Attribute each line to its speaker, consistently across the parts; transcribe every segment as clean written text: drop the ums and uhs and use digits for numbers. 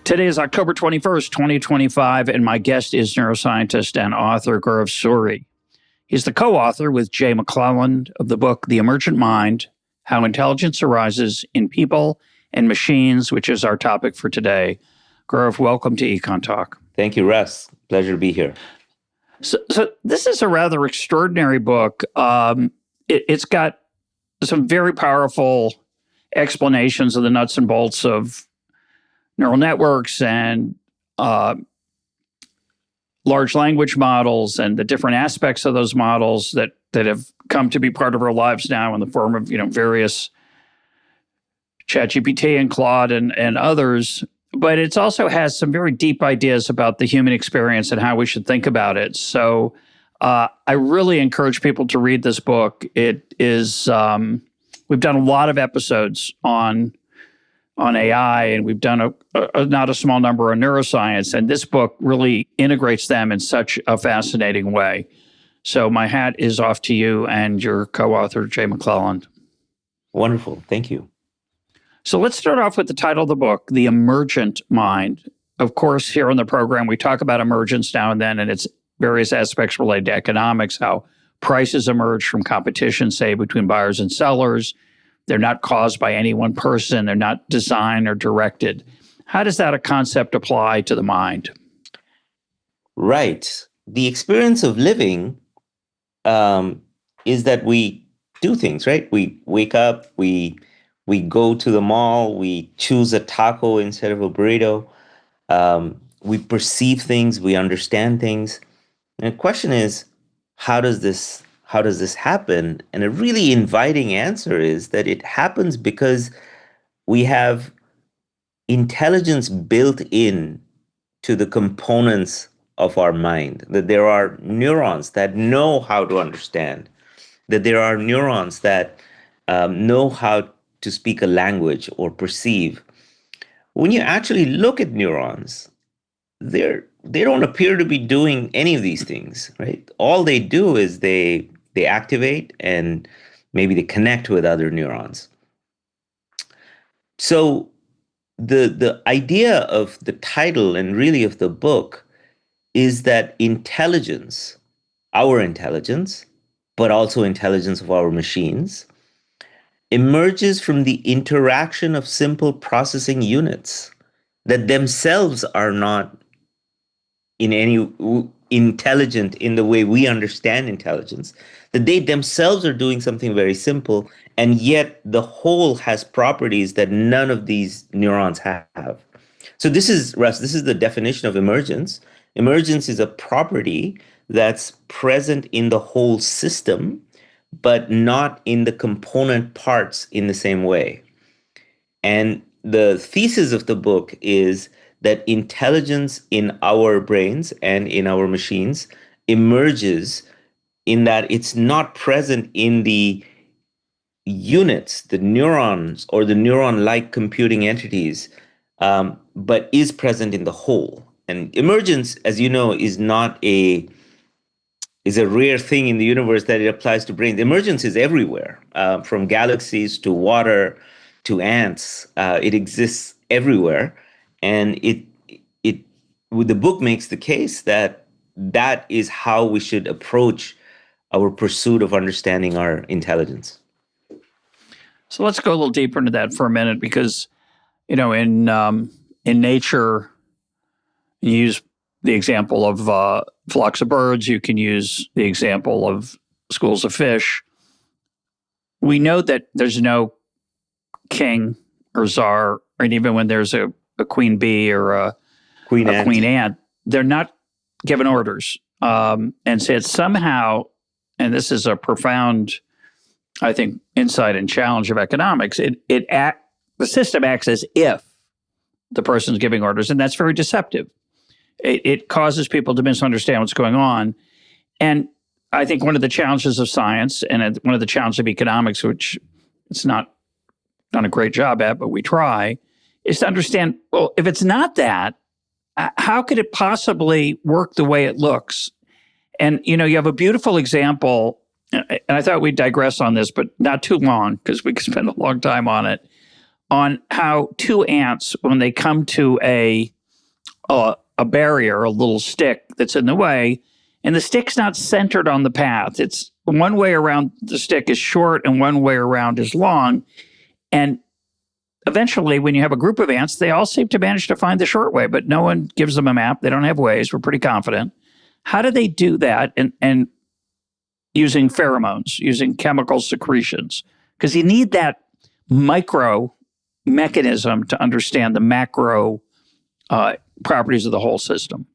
Speaker 1: Today is October 21st, 2025, and my guest is neuroscientist and author Gaurav Suri. He's the co-author with Jay McClelland of the book, The Emergent Mind, How Intelligence Arises in People and Machines, which is our topic for today. Gaurav, welcome to EconTalk.
Speaker 2: Thank you, Russ. Pleasure to be here.
Speaker 1: So this is a rather extraordinary book. It's got some very powerful explanations of the nuts and bolts of neural networks and large language models and the different aspects of those models that have come to be part of our lives now in the form of various ChatGPT and Claude and others. But it also has some very deep ideas about the human experience and how we should think about it. So I really encourage people to read this book. It is we've done a lot of episodes on AI, and we've done not a small number on neuroscience, and this book really integrates them in such a fascinating way. So my hat is off to you and your co-author, Jay McClelland.
Speaker 2: Wonderful. Thank you.
Speaker 1: So let's start off with the title of the book, The Emergent Mind. Of course, here on the program, we talk about emergence now and then, and its various aspects related to economics, how prices emerge from competition, say, between buyers and sellers. They're not caused by any one person. They're not designed or directed. How does that concept apply to the mind?
Speaker 2: Right. The experience of living is that we do things, right? We wake up, we go to the mall, we choose a taco instead of a burrito. We perceive things, we understand things. And the question is, how does this happen? And a really inviting answer is that it happens because we have intelligence built in to the components of our mind, that there are neurons that know how to understand, that there are neurons that know how to speak a language or perceive. When you actually look at neurons, they don't appear to be doing any of these things, right? All they do is they activate and maybe they connect with other neurons. So the idea of the title and really of the book is that intelligence, our intelligence, but also intelligence of our machines, emerges from the interaction of simple processing units that themselves are not in any intelligent in the way we understand intelligence, that they themselves are doing something very simple, and yet the whole has properties that none of these neurons have. So this is, Russ, this is the definition of emergence. Emergence is a property that's present in the whole system, but not in the component parts in the same way. And the thesis of the book is that intelligence in our brains and in our machines emerges in that it's not present in the units, the neurons or the neuron-like computing entities, but is present in the whole. And emergence, as you know, is a rare thing in the universe that it applies to brains. Emergence is everywhere, from galaxies to water to ants. It exists everywhere. And the book makes the case that is how we should approach our pursuit of understanding our intelligence.
Speaker 1: So let's go a little deeper into that for a minute, because in nature, you use the example of flocks of birds. You can use the example of schools of fish. We know that there's no king or czar, and even when there's a queen bee or a queen ant, they're not given orders. And so it's somehow, and this is a profound, I think, insight and challenge of economics, the system acts as if the person's giving orders, and that's very deceptive. It causes people to misunderstand what's going on. And I think one of the challenges of science and one of the challenges of economics, which it's not done a great job at, but we try, is to understand, well, if it's not that, how could it possibly work the way it looks? And, you have a beautiful example, and I thought we'd digress on this, but not too long, because we could spend a long time on it, on how two ants, when they come to a a barrier, a little stick that's in the way, and the stick's not centered on the path. It's one way around the stick is short and one way around is long. And eventually, when you have a group of ants, they all seem to manage to find the short way, but no one gives them a map. They don't have ways. We're pretty confident. How do they do that? And using pheromones, using chemical secretions, because you need that micro mechanism to understand the macro properties of the whole system.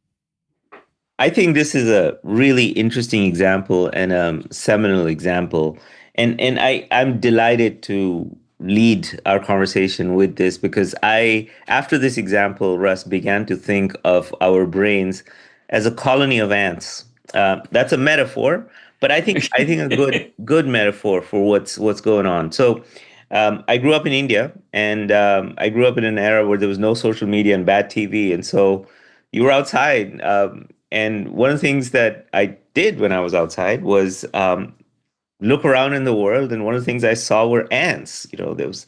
Speaker 2: I think this is a really interesting example and a seminal example. And I'm delighted to lead our conversation with this because after this example, Russ, began to think of our brains as a colony of ants. That's a metaphor, but I think a good metaphor for what's going on. So I grew up in India, and I grew up in an era where there was no social media and bad TV, and so you were outside. And one of the things that I did when I was outside was look around in the world, and one of the things I saw were ants. There was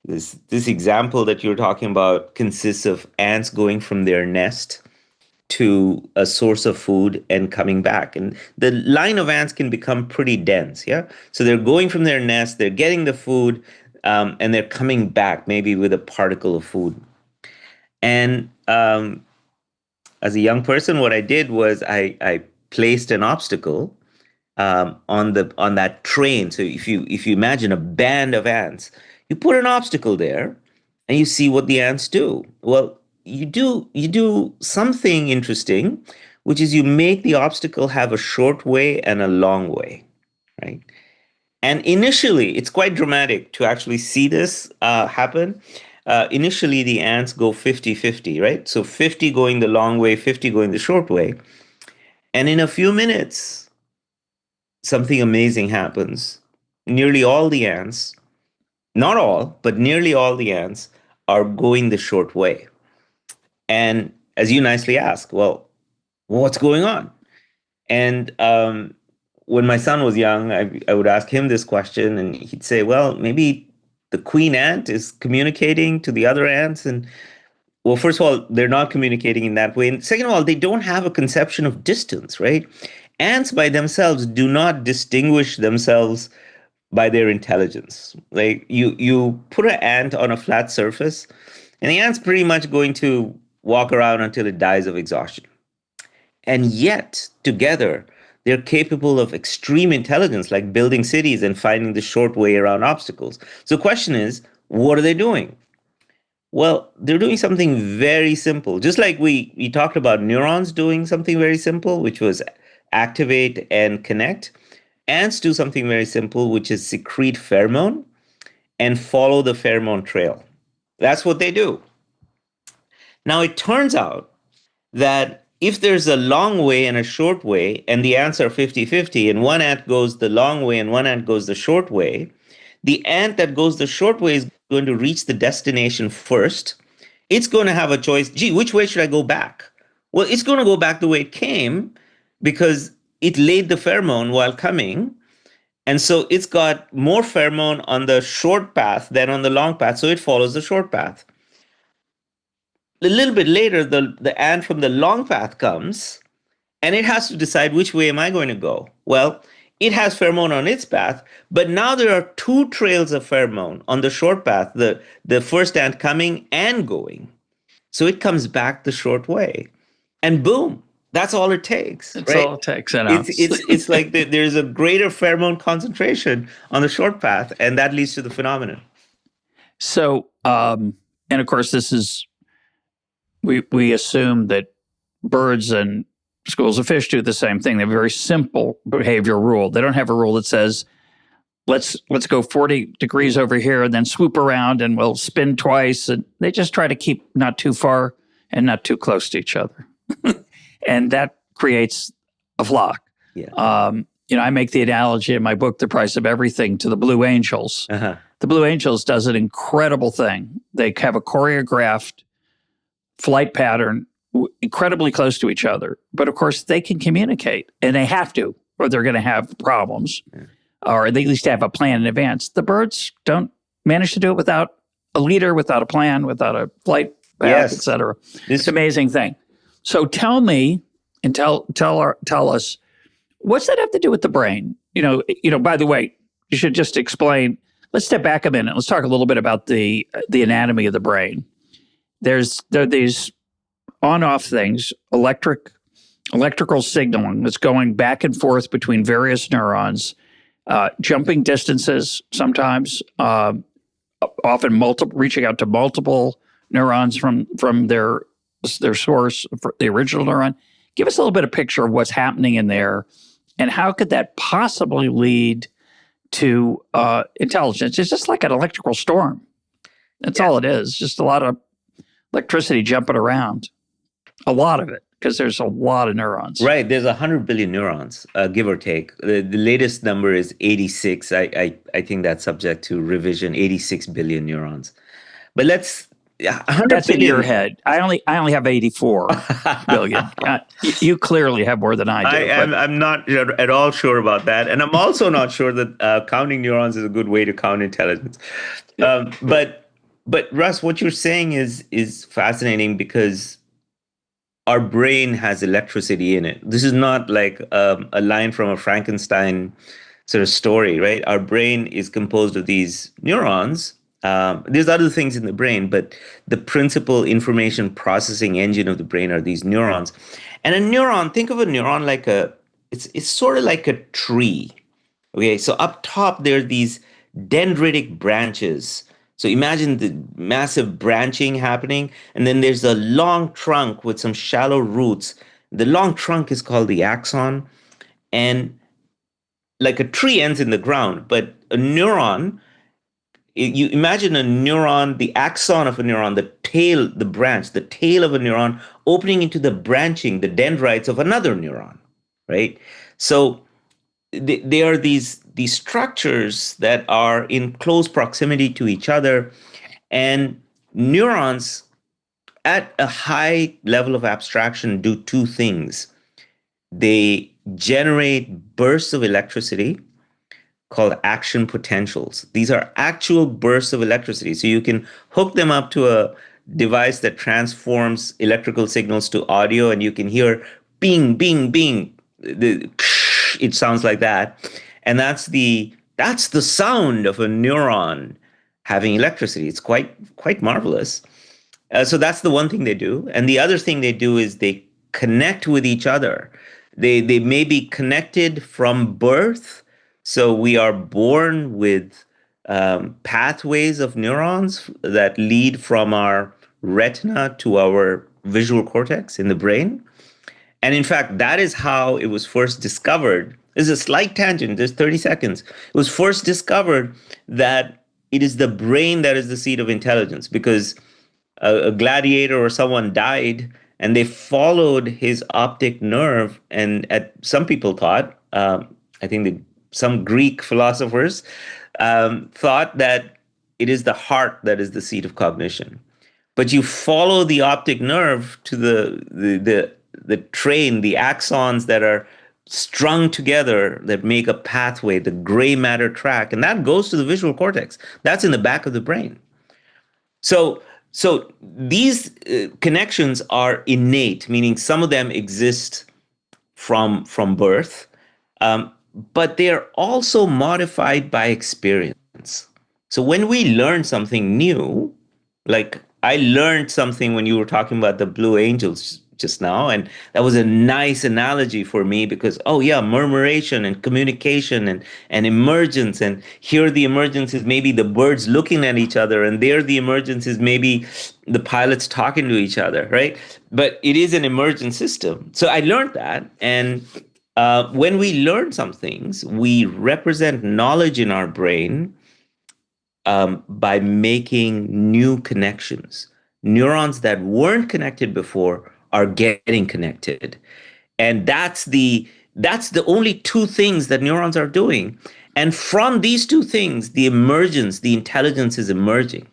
Speaker 2: this example that you were talking about consists of ants going from their nest to a source of food and coming back. And the line of ants can become pretty dense, yeah? So they're going from their nest, they're getting the food, and they're coming back maybe with a particle of food. And as a young person, what I did was I placed an obstacle on that train. So if you imagine a band of ants, you put an obstacle there and you see what the ants do. Well, you do something interesting, which is you make the obstacle have a short way and a long way, right? And initially, it's quite dramatic to actually see this happen. Initially, the ants go 50-50, right? So 50 going the long way, 50 going the short way. And in a few minutes, something amazing happens. Nearly all the ants, not all, but nearly all the ants are going the short way. And as you nicely ask, well, what's going on? And when my son was young, I would ask him this question, and he'd say, well, maybe the queen ant is communicating to the other ants. And well, first of all, they're not communicating in that way. And second of all, they don't have a conception of distance, right? Ants by themselves do not distinguish themselves by their intelligence. Like you put an ant on a flat surface, and the ant's pretty much going to walk around until it dies of exhaustion. And yet, together, they're capable of extreme intelligence, like building cities and finding the short way around obstacles. So the question is, what are they doing? Well, they're doing something very simple. Just like we talked about neurons doing something very simple, which was activate and connect. Ants do something very simple, which is secrete pheromone and follow the pheromone trail. That's what they do. Now, it turns out that if there's a long way and a short way, and the ants are 50-50, and one ant goes the long way and one ant goes the short way, the ant that goes the short way is going to reach the destination first. It's going to have a choice. Gee, which way should I go back? Well, it's going to go back the way it came because it laid the pheromone while coming. And so it's got more pheromone on the short path than on the long path. So it follows the short path. A little bit later, the ant from the long path comes, and it has to decide which way am I going to go. Well, it has pheromone on its path, but now there are two trails of pheromone on the short path, the first ant coming and going. So it comes back the short way. And boom, that's all it takes.
Speaker 1: That's
Speaker 2: right?
Speaker 1: all it takes.
Speaker 2: It's like there's a greater pheromone concentration on the short path, and that leads to the phenomenon.
Speaker 1: So, and of course, this is, we assume that birds and schools of fish do the same thing. They have a very simple behavior rule. They don't have a rule that says, let's go 40 degrees over here and then swoop around and we'll spin twice. And they just try to keep not too far and not too close to each other. And that creates a flock.
Speaker 2: Yeah.
Speaker 1: I make the analogy in my book, The Price of Everything, to the Blue Angels.
Speaker 2: Uh-huh.
Speaker 1: The Blue Angels does an incredible thing. They have a choreographed flight pattern incredibly close to each other. But of course, they can communicate, and they have to, or they're going to have problems, or they at least have a plan in advance. The birds don't manage to do it without a leader, without a plan, without a flight path, et cetera. It's an amazing thing. So tell me and tell us, what's that have to do with the brain? By the way, you should just explain. Let's step back a minute. Let's talk a little bit about the anatomy of the brain. There are these on-off things, electrical signaling that's going back and forth between various neurons, jumping distances sometimes, often reaching out to multiple neurons from their source, the original neuron. Give us a little bit of picture of what's happening in there, and how could that possibly lead to intelligence? It's just like an electrical storm. That's all it is. Just a lot of electricity jumping around. A lot of it, because there's a lot of neurons.
Speaker 2: Right. There's 100 billion neurons, give or take. The latest number is 86. I think that's subject to revision, 86 billion neurons. But that's
Speaker 1: in your head. I only have 84 billion. You clearly have more than I do.
Speaker 2: I'm not at all sure about that. And I'm also not sure that counting neurons is a good way to count intelligence. But Russ, what you're saying is fascinating, because our brain has electricity in it. This is not like a line from a Frankenstein sort of story, right? Our brain is composed of these neurons. There's other things in the brain, but the principal information processing engine of the brain are these neurons. And a neuron, think of a neuron like it's sort of like a tree. Okay, so up top there are these dendritic branches. So imagine the massive branching happening, and then there's a long trunk with some shallow roots. The long trunk is called the axon, and like a tree ends in the ground, but a neuron, you imagine a neuron, the axon of a neuron, the tail, the branch, the tail of a neuron opening into the branching, the dendrites of another neuron, right? So they are these structures that are in close proximity to each other, and neurons at a high level of abstraction do two things. They generate bursts of electricity called action potentials. These are actual bursts of electricity. So you can hook them up to a device that transforms electrical signals to audio, and you can hear bing, bing, bing. It sounds like that. And that's the sound of a neuron having electricity. It's quite marvelous. So that's the one thing they do. And the other thing they do is they connect with each other. They may be connected from birth. So we are born with pathways of neurons that lead from our retina to our visual cortex in the brain. And in fact, that is how it was first discovered. This is a slight tangent, just 30 seconds. It was first discovered that it is the brain that is the seat of intelligence, because a gladiator or someone died and they followed his optic nerve. And some people thought, I think some Greek philosophers thought that it is the heart that is the seat of cognition. But you follow the optic nerve to the train, the axons that are strung together that make a pathway, the gray matter track, and that goes to the visual cortex. That's in the back of the brain. So these connections are innate, meaning some of them exist from birth, but they're also modified by experience. So when we learn something new, like I learned something when you were talking about the Blue Angels just now, and that was a nice analogy for me, because murmuration and communication and emergence, and here the emergence is maybe the birds looking at each other, and there the emergence is maybe the pilots talking to each other, right? But it is an emergent system. So I learned that, and when we learn some things, we represent knowledge in our brain by making new connections. Neurons that weren't connected before are getting connected. And that's the only two things that neurons are doing. And from these two things, the emergence, the intelligence is emerging.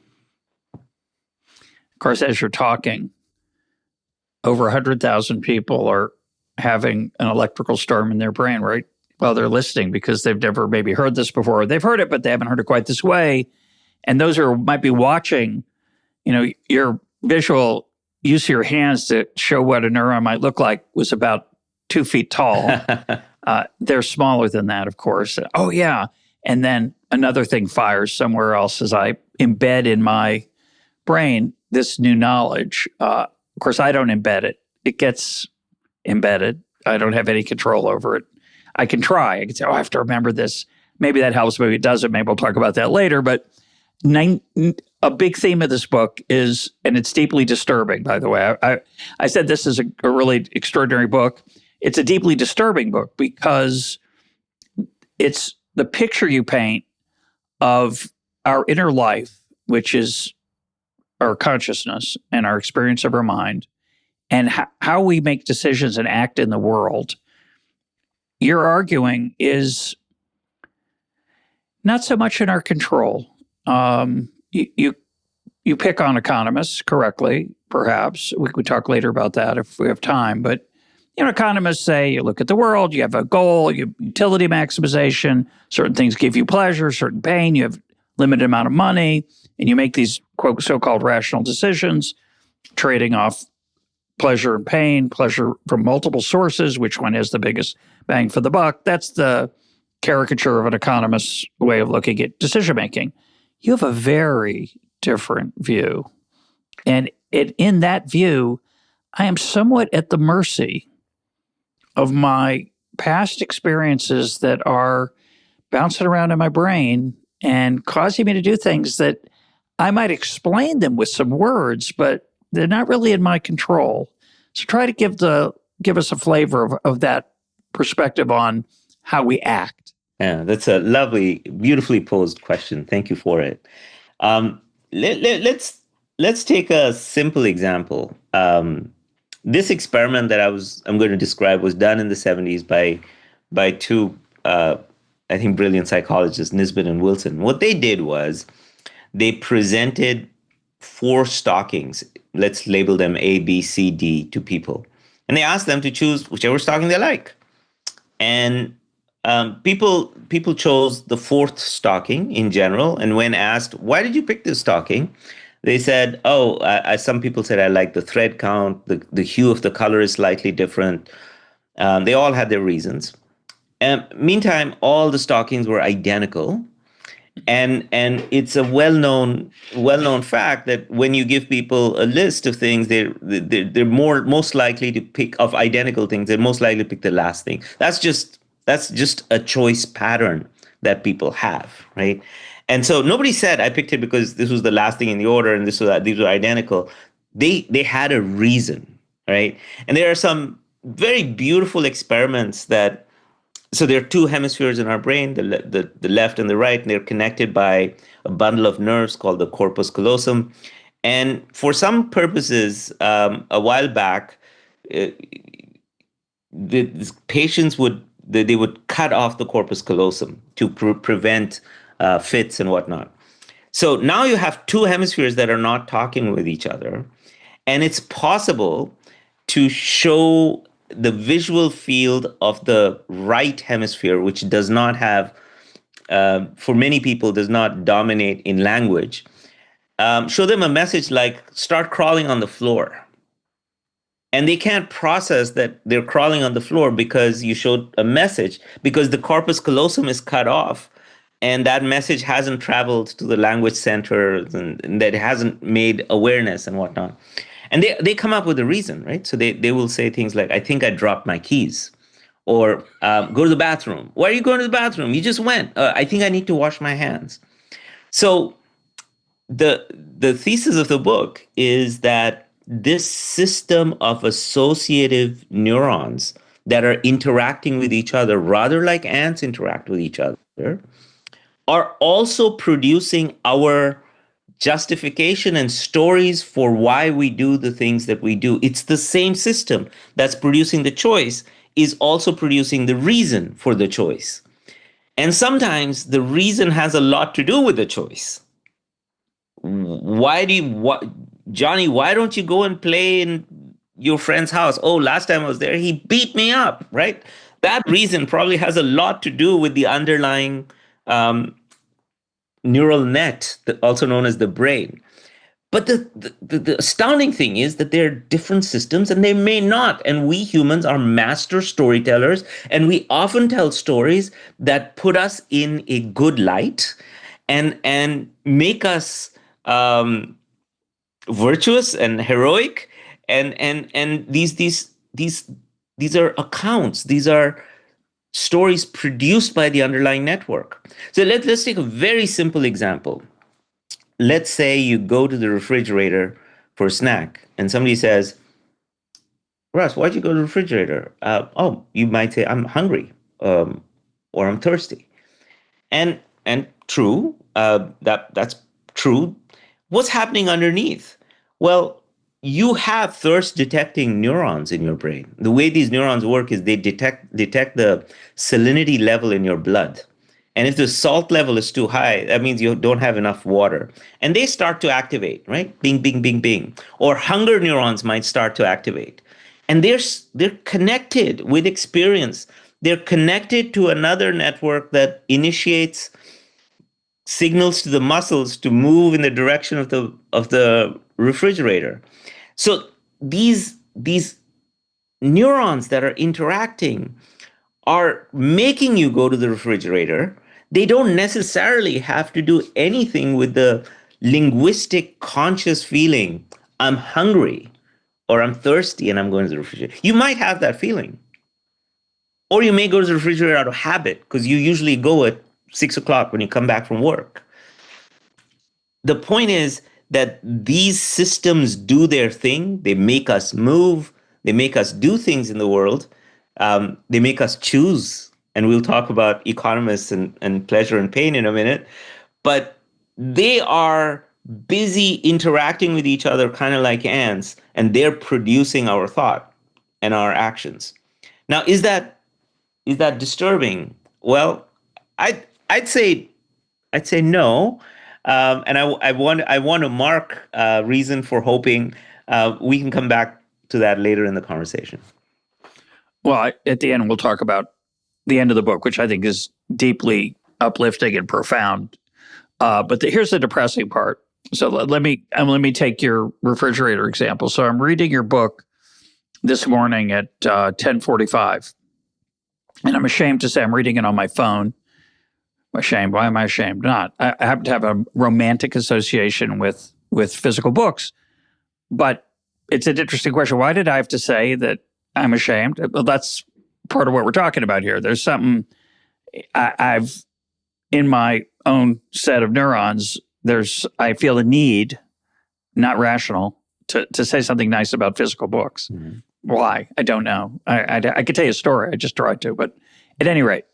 Speaker 1: Of course, as you're talking, over 100,000 people are having an electrical storm in their brain, right? Well, they're listening because they've never maybe heard this before. They've heard it, but they haven't heard it quite this way. And those who might be watching, your visual use of your hands to show what a neuron might look like was about 2 feet tall. They're smaller than that, of course. Oh, yeah. And then another thing fires somewhere else as I embed in my brain this new knowledge. Of course, I don't embed it. It gets embedded. I don't have any control over it. I can try. I can say, oh, I have to remember this. Maybe that helps. Maybe it doesn't. Maybe we'll talk about that later. But a big theme of this book is, and it's deeply disturbing, by the way. I said this is a really extraordinary book. It's a deeply disturbing book because it's the picture you paint of our inner life, which is our consciousness and our experience of our mind, and how we make decisions and act in the world. You're arguing is not so much in our control. You pick on economists correctly, perhaps. We could talk later about that if we have time. But economists say you look at the world, you have a goal, utility maximization, certain things give you pleasure, certain pain, you have limited amount of money, and you make these quote so-called rational decisions, trading off pleasure and pain, pleasure from multiple sources, which one has the biggest bang for the buck. That's the caricature of an economist's way of looking at decision making. You have a very different view. And in that view, I am somewhat at the mercy of my past experiences that are bouncing around in my brain and causing me to do things that I might explain them with some words, but they're not really in my control. So try to give us a flavor of that perspective on how we act.
Speaker 2: Yeah, that's a lovely, beautifully posed question. Thank you for it. Let's take a simple example. This experiment that I'm going to describe was done in the 70s by two, I think, brilliant psychologists, Nisbet and Wilson. What they did was they presented 4 stockings. Let's label them A, B, C, D to people, and they asked them to choose whichever stocking they like. And people chose the 4th stocking in general. And when asked, why did you pick this stocking? They said, some people said, I like the thread count. The hue of the color is slightly different. They all had their reasons. Meantime, all the stockings were identical. And it's a well-known fact that when you give people a list of things, they're most likely to pick of identical things. They're most likely to pick the last thing. That's just a choice pattern that people have, right? And so nobody said I picked it because this was the last thing in the order and these were identical. They had a reason, right? And there are some very beautiful experiments that. So there are 2 hemispheres in our brain, the left and the right, and they're connected by a bundle of nerves called the corpus callosum. And for some purposes, a while back, the patients would cut off the corpus callosum to prevent fits and whatnot. So now you have 2 hemispheres that are not talking with each other, and it's possible to show the visual field of the right hemisphere, which does not have, for many people, does not dominate in language, show them a message like, start crawling on the floor. And they can't process that they're crawling on the floor because you showed a message, because the corpus callosum is cut off. And that message hasn't traveled to the language center, and that hasn't made awareness and whatnot. And they come up with a reason, right? So they will say things like, I think I dropped my keys, or go to the bathroom. Why are you going to the bathroom? You just went. I think I need to wash my hands. So the thesis of the book is that this system of associative neurons that are interacting with each other, rather like ants interact with each other, are also producing our justification and stories for why we do the things that we do. It's the same system that's producing the choice is also producing the reason for the choice. And sometimes the reason has a lot to do with the choice. Johnny, why don't you go and play in your friend's house? Oh, last time I was there, he beat me up, right? That reason probably has a lot to do with the underlying neural net, also known as the brain. But the astounding thing is that they're different systems and they may not. And we humans are master storytellers. And we often tell stories that put us in a good light and make us virtuous and heroic. And these are accounts. These are stories produced by the underlying network. So let's take a very simple example. Let's say you go to the refrigerator for a snack and somebody says, Russ, why'd you go to the refrigerator? Oh, you might say, I'm hungry, or I'm thirsty. And true, that's true. What's happening underneath? Well, you have thirst detecting neurons in your brain. The way these neurons work is they detect the salinity level in your blood. And if the salt level is too high, that means you don't have enough water. And they start to activate, right? Bing, bing, bing, bing. Or hunger neurons might start to activate. And they're connected with experience. They're connected to another network that initiates signals to the muscles to move in the direction of the refrigerator. So these neurons that are interacting are making you go to the refrigerator. They don't necessarily have to do anything with the linguistic conscious feeling, I'm hungry or I'm thirsty and I'm going to the refrigerator. You might have that feeling. Or you may go to the refrigerator out of habit because you usually go at 6 o'clock when you come back from work. The point is that these systems do their thing. They make us move. They make us do things in the world. They make us choose. And we'll talk about economists and pleasure and pain in a minute. But they are busy interacting with each other, kind of like ants, and they're producing our thought and our actions. Now, is that disturbing? Well, I'd say no. And I want to mark reason for hoping. We can come back to that later in the conversation.
Speaker 1: Well, at the end, we'll talk about the end of the book, which I think is deeply uplifting and profound. But here's the depressing part. So let me take your refrigerator example. So I'm reading your book this morning at 10:45, and I'm ashamed to say I'm reading it on my phone. I'm ashamed. Why am I ashamed? Not. I happen to have a romantic association with physical books, but it's an interesting question. Why did I have to say that I'm ashamed? Well, that's part of what we're talking about here. There's something I've in my own set of neurons. I feel a need, not rational, to say something nice about physical books. Mm-hmm. Why? I don't know. I could tell you a story. I just tried to, but at any rate.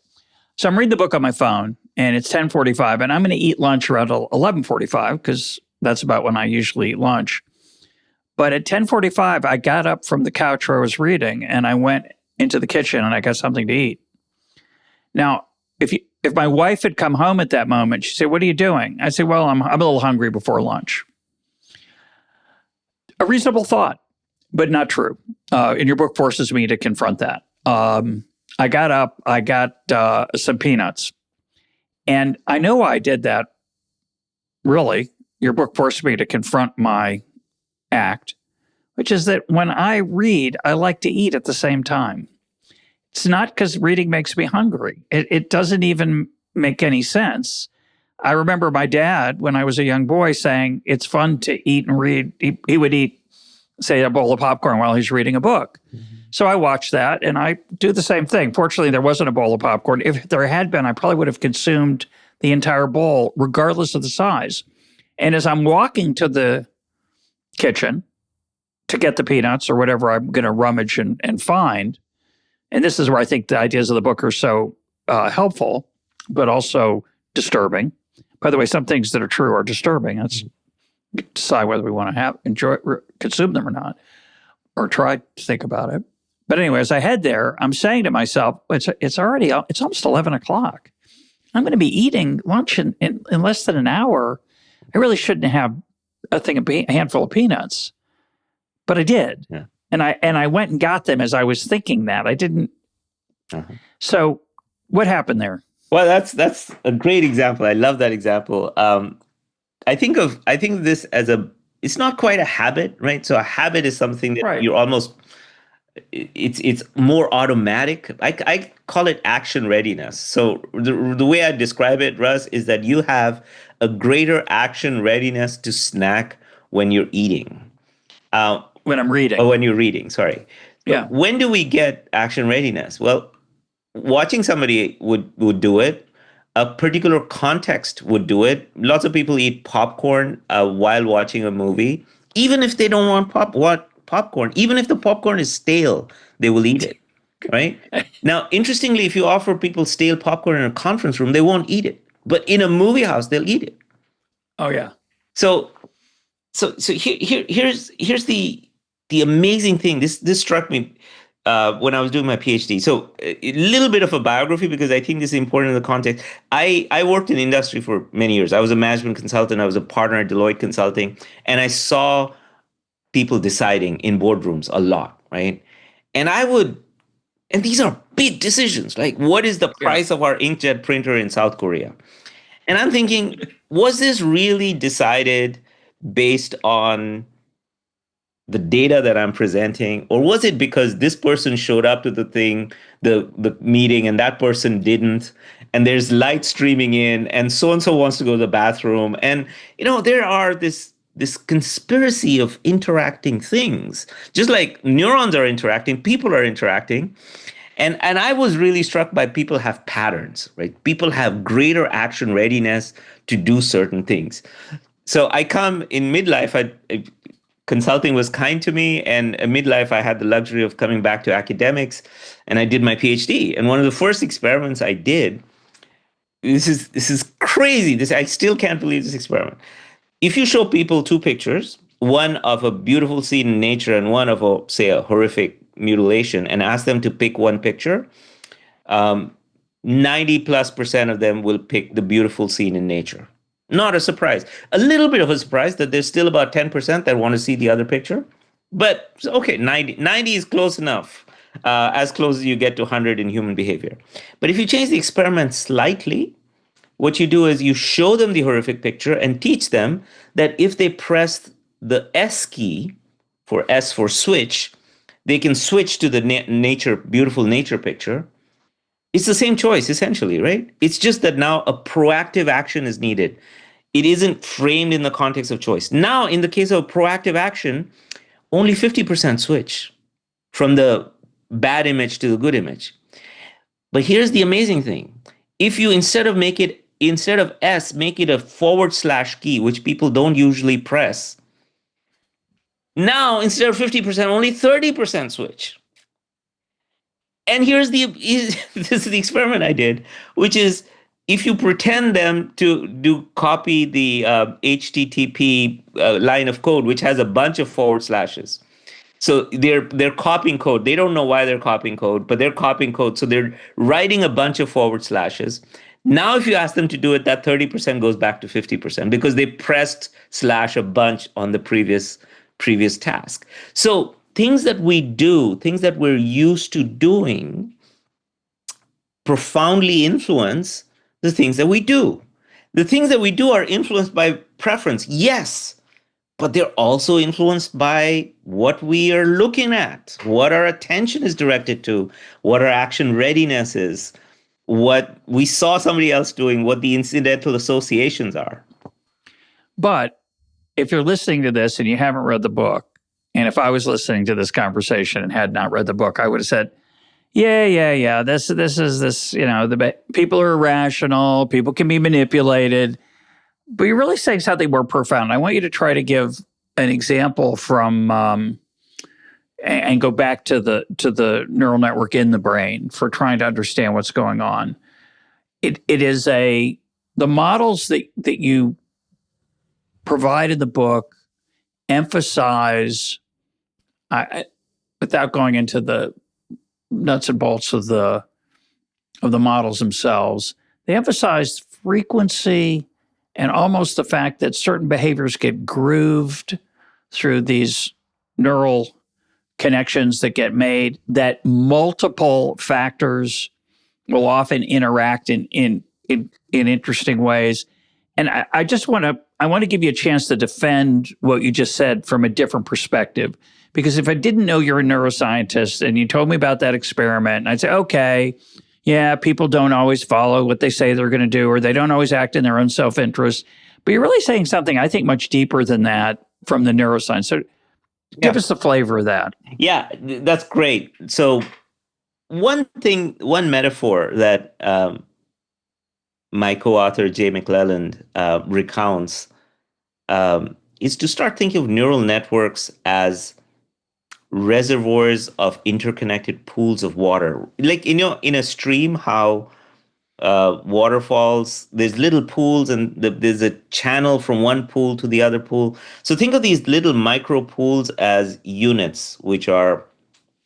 Speaker 1: So I'm reading the book on my phone, and it's 10:45, and I'm going to eat lunch around 11:45 because that's about when I usually eat lunch. But at 10:45, I got up from the couch where I was reading, and I went into the kitchen, and I got something to eat. Now, if my wife had come home at that moment, she'd say, "What are you doing?" I'd say, "Well, I'm a little hungry before lunch." A reasonable thought, but not true. And your book forces me to confront that. I got up, I got some peanuts. And I know why I did that, really. Your book forced me to confront my act, which is that when I read, I like to eat at the same time. It's not because reading makes me hungry. It doesn't even make any sense. I remember my dad, when I was a young boy, saying it's fun to eat and read. He would eat, say, a bowl of popcorn while he's reading a book. Mm-hmm. So I watched that, and I do the same thing. Fortunately, there wasn't a bowl of popcorn. If there had been, I probably would have consumed the entire bowl, regardless of the size. And as I'm walking to the kitchen to get the peanuts or whatever I'm going to rummage and find, and this is where I think the ideas of the book are so helpful, but also disturbing. By the way, some things that are true are disturbing. Let's decide whether we want to consume them or not, or try to think about it. But anyway, as I head there, I'm saying to myself, it's almost 11 o'clock. I'm going to be eating lunch in less than an hour. I really shouldn't have a handful of peanuts, but I did. Yeah. And I went and got them as I was thinking that. I didn't. Uh-huh. So what happened there?
Speaker 2: Well, that's a great example. I love that example. I think of this as a it's not quite a habit, right? So a habit is something that
Speaker 1: Right.
Speaker 2: you're almost, it's more automatic. I call it action readiness. So the way I describe it, Russ, is that you have a greater action readiness to snack when you're eating.
Speaker 1: When I'm
Speaker 2: Or
Speaker 1: reading.
Speaker 2: when you're reading, sorry. So
Speaker 1: Yeah.
Speaker 2: when do we get action readiness? Well, watching somebody would do it. A particular context would do it. Lots of people eat popcorn while watching a movie, even if they don't want popcorn. Even if the popcorn is stale, they will eat it, right? Now, interestingly, if you offer people stale popcorn in a conference room, they won't eat it. But in a movie house, they'll eat it.
Speaker 1: Oh yeah.
Speaker 2: So here's the amazing thing. This struck me when I was doing my PhD. So a little bit of a biography because I think this is important in the context. I worked in industry for many years. I was a management consultant. I was a partner at Deloitte Consulting, and I saw people deciding in boardrooms a lot, right? And I would, and these are big decisions. Like, what is the
Speaker 1: Yeah.
Speaker 2: price of our inkjet printer in South Korea? And I'm thinking, was this really decided based on the data that I'm presenting, or was it because this person showed up to the meeting, and that person didn't, and there's light streaming in, and so wants to go to the bathroom, and there are this conspiracy of interacting things, just like neurons are interacting, people are interacting, and I was really struck by people have patterns, right? People have greater action readiness to do certain things. So I come in midlife. Consulting was kind to me, and in midlife I had the luxury of coming back to academics, and I did my PhD. And one of the first experiments I did, this is crazy. This I still can't believe this experiment. If you show people two pictures, one of a beautiful scene in nature and one of a horrific mutilation, and ask them to pick one picture, 90+% of them will pick the beautiful scene in nature. Not a surprise. A little bit of a surprise that there's still about 10% that want to see the other picture. But okay, 90 is close enough, as close as you get to 100 in human behavior. But if you change the experiment slightly, what you do is you show them the horrific picture and teach them that if they press the S key, for S for switch, they can switch to the beautiful nature picture. It's the same choice, essentially, right? It's just that now a proactive action is needed. It isn't framed in the context of choice. Now, in the case of proactive action, only 50% switch from the bad image to the good image. But here's the amazing thing. If you instead of S, make it a / key, which people don't usually press, now instead of 50%, only 30% switch. And this is the experiment I did, which is if you pretend them to copy the HTTP line of code, which has a bunch of /. So they're copying code. They don't know why they're copying code, but they're copying code. So they're writing a bunch of /. Now, if you ask them to do it, that 30% goes back to 50% because they pressed / a bunch on the previous task. So things that we do, things that we're used to doing, profoundly influence the things that we do. The things that we do are influenced by preference, yes, but they're also influenced by what we are looking at, what our attention is directed to, what our action readiness is, what we saw somebody else doing, what the incidental associations are.
Speaker 1: But if you're listening to this and you haven't read the book, and if I was listening to this conversation and had not read the book, I would have said, yeah. This is the people are irrational. People can be manipulated. But you're really saying something more profound. I want you to try to give an example from and go back to the neural network in the brain for trying to understand what's going on. It is the models that you provide in the book emphasize, without going into the nuts and bolts of the models themselves, they emphasize frequency and almost the fact that certain behaviors get grooved through these neural connections that get made, that multiple factors will often interact in interesting ways. And I just want to I want to give you a chance to defend what you just said from a different perspective. Because if I didn't know you're a neuroscientist and you told me about that experiment, and I'd say, okay, yeah, people don't always follow what they say they're going to do, or they don't always act in their own self-interest. But you're really saying something, I think, much deeper than that from the neuroscience. So give us the flavor of that.
Speaker 2: Yeah, that's great. So one metaphor that my co-author Jay McClelland recounts is to start thinking of neural networks as reservoirs of interconnected pools of water. Like, in a stream, how waterfalls, there's little pools and there's a channel from one pool to the other pool. So think of these little micro pools as units, which are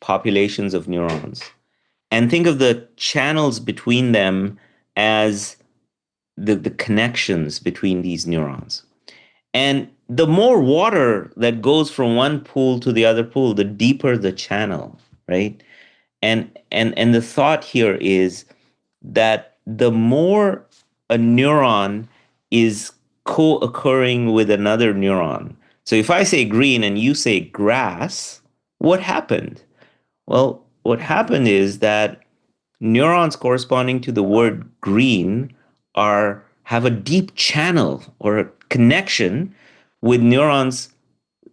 Speaker 2: populations of neurons. And think of the channels between them as the connections between these neurons. And the more water that goes from one pool to the other pool, the deeper the channel, right? And the thought here is that the more a neuron is co-occurring with another neuron. So if I say green and you say grass, what happened? Well, what happened is that neurons corresponding to the word green have a deep channel or a connection with neurons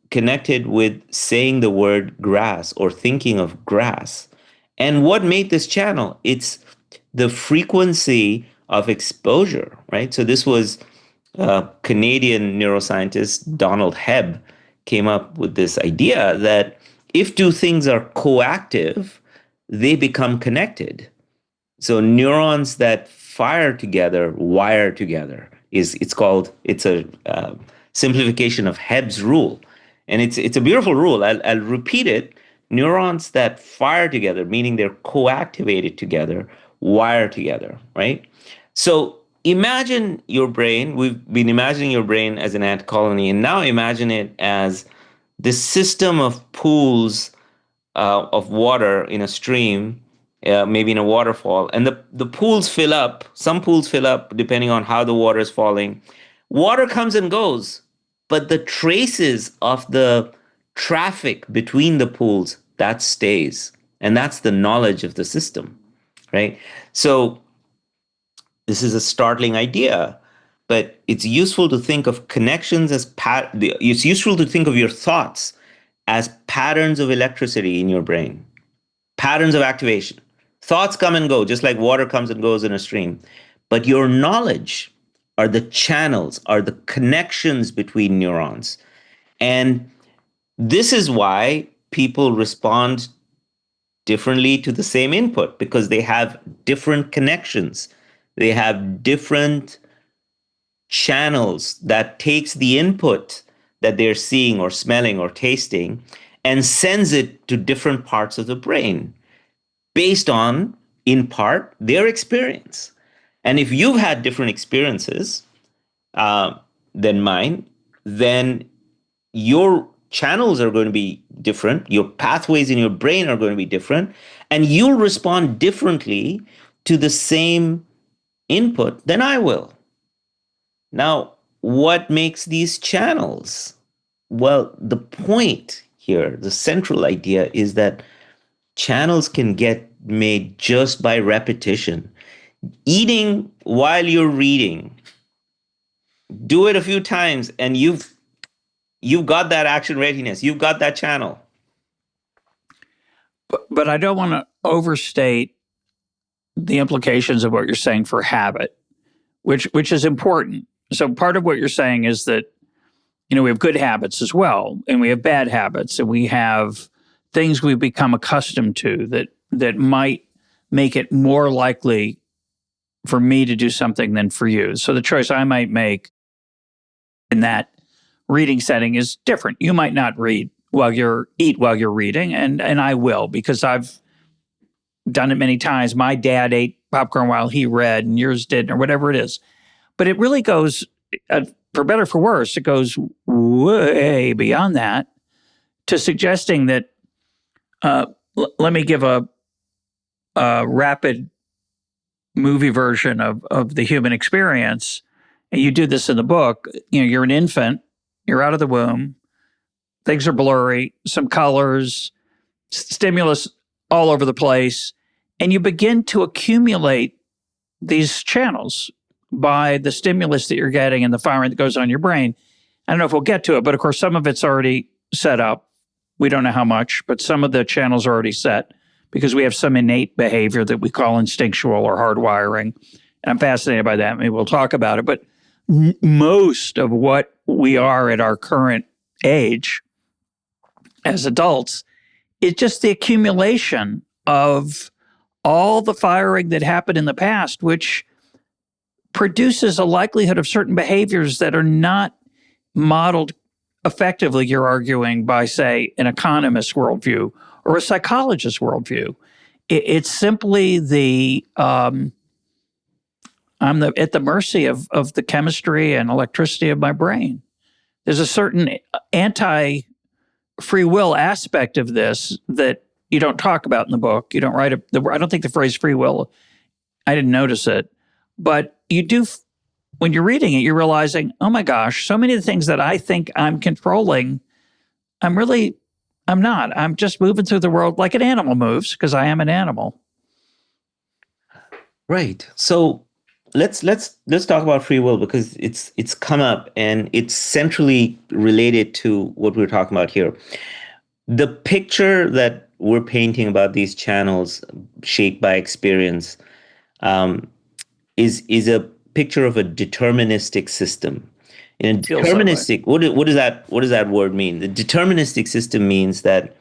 Speaker 2: connected with saying the word grass or thinking of grass. And what made this channel? It's the frequency of exposure, right? So this was Canadian neuroscientist Donald Hebb came up with this idea that if two things are coactive, they become connected. So neurons that fire together, wire together. It's a simplification of Hebb's rule. And it's a beautiful rule. I'll repeat it. Neurons that fire together, meaning they're coactivated together, wire together, right? So imagine your brain. We've been imagining your brain as an ant colony, and now imagine it as this system of pools of water in a stream, maybe in a waterfall, and the pools fill up. Some pools fill up depending on how the water is falling. Water comes and goes, but the traces of the traffic between the pools, that stays. And that's the knowledge of the system, right? So this is a startling idea, but it's useful to think of connections as it's useful to think of your thoughts as patterns of electricity in your brain, patterns of activation. Thoughts come and go, just like water comes and goes in a stream. But your knowledge are the channels, are the connections between neurons. And this is why people respond differently to the same input, because they have different connections. They have different channels that takes the input that they're seeing or smelling or tasting and sends it to different parts of the brain based on, in part, their experience. And if you've had different experiences than mine, then your channels are going to be different. Your pathways in your brain are going to be different. And you'll respond differently to the same input than I will. Now, what makes these channels? Well, the point here, the central idea is that channels can get made just by repetition. Eating while you're reading, do it a few times and you've got that action readiness. You've got that channel.
Speaker 1: But I don't want to overstate the implications of what you're saying for habit, which is important. So part of what you're saying is that, we have good habits as well, and we have bad habits, and we have things we've become accustomed to that might make it more likely for me to do something than for you. So the choice I might make in that reading setting is different. You might not eat while you're reading, and I will, because I've done it many times. My dad ate popcorn while he read, and yours didn't, or whatever it is. But it really goes, for better or for worse, it goes way beyond that to suggesting that, let me give a rapid movie version of the human experience. and you do this in the book, you're an infant, you're out of the womb, things are blurry, some colors, stimulus all over the place, and you begin to accumulate these channels by the stimulus that you're getting and the firing that goes on in your brain. I don't know if we'll get to it, but of course, some of it's already set up. We don't know how much, but some of the channels are already set because we have some innate behavior that we call instinctual or hardwiring. And I'm fascinated by that. Maybe we'll talk about it. But most of what we are at our current age as adults is just the accumulation of all the firing that happened in the past, which produces a likelihood of certain behaviors that are not modeled effectively, you're arguing, by, say, an economist's worldview or a psychologist's worldview. It's simply I'm at the mercy of the chemistry and electricity of my brain. There's a certain anti-free will aspect of this that you don't talk about in the book. You don't write I don't think the phrase free will, I didn't notice it, but you do. When you're reading it, you're realizing, oh my gosh, so many of the things that I think I'm controlling, I'm not. I'm just moving through the world like an animal moves because I am an animal.
Speaker 2: Right. So let's talk about free will because it's come up and it's centrally related to what we're talking about here. The picture that we're painting about these channels shaped by experience is a picture of a deterministic system. In a deterministic, what does that word mean? The deterministic system means that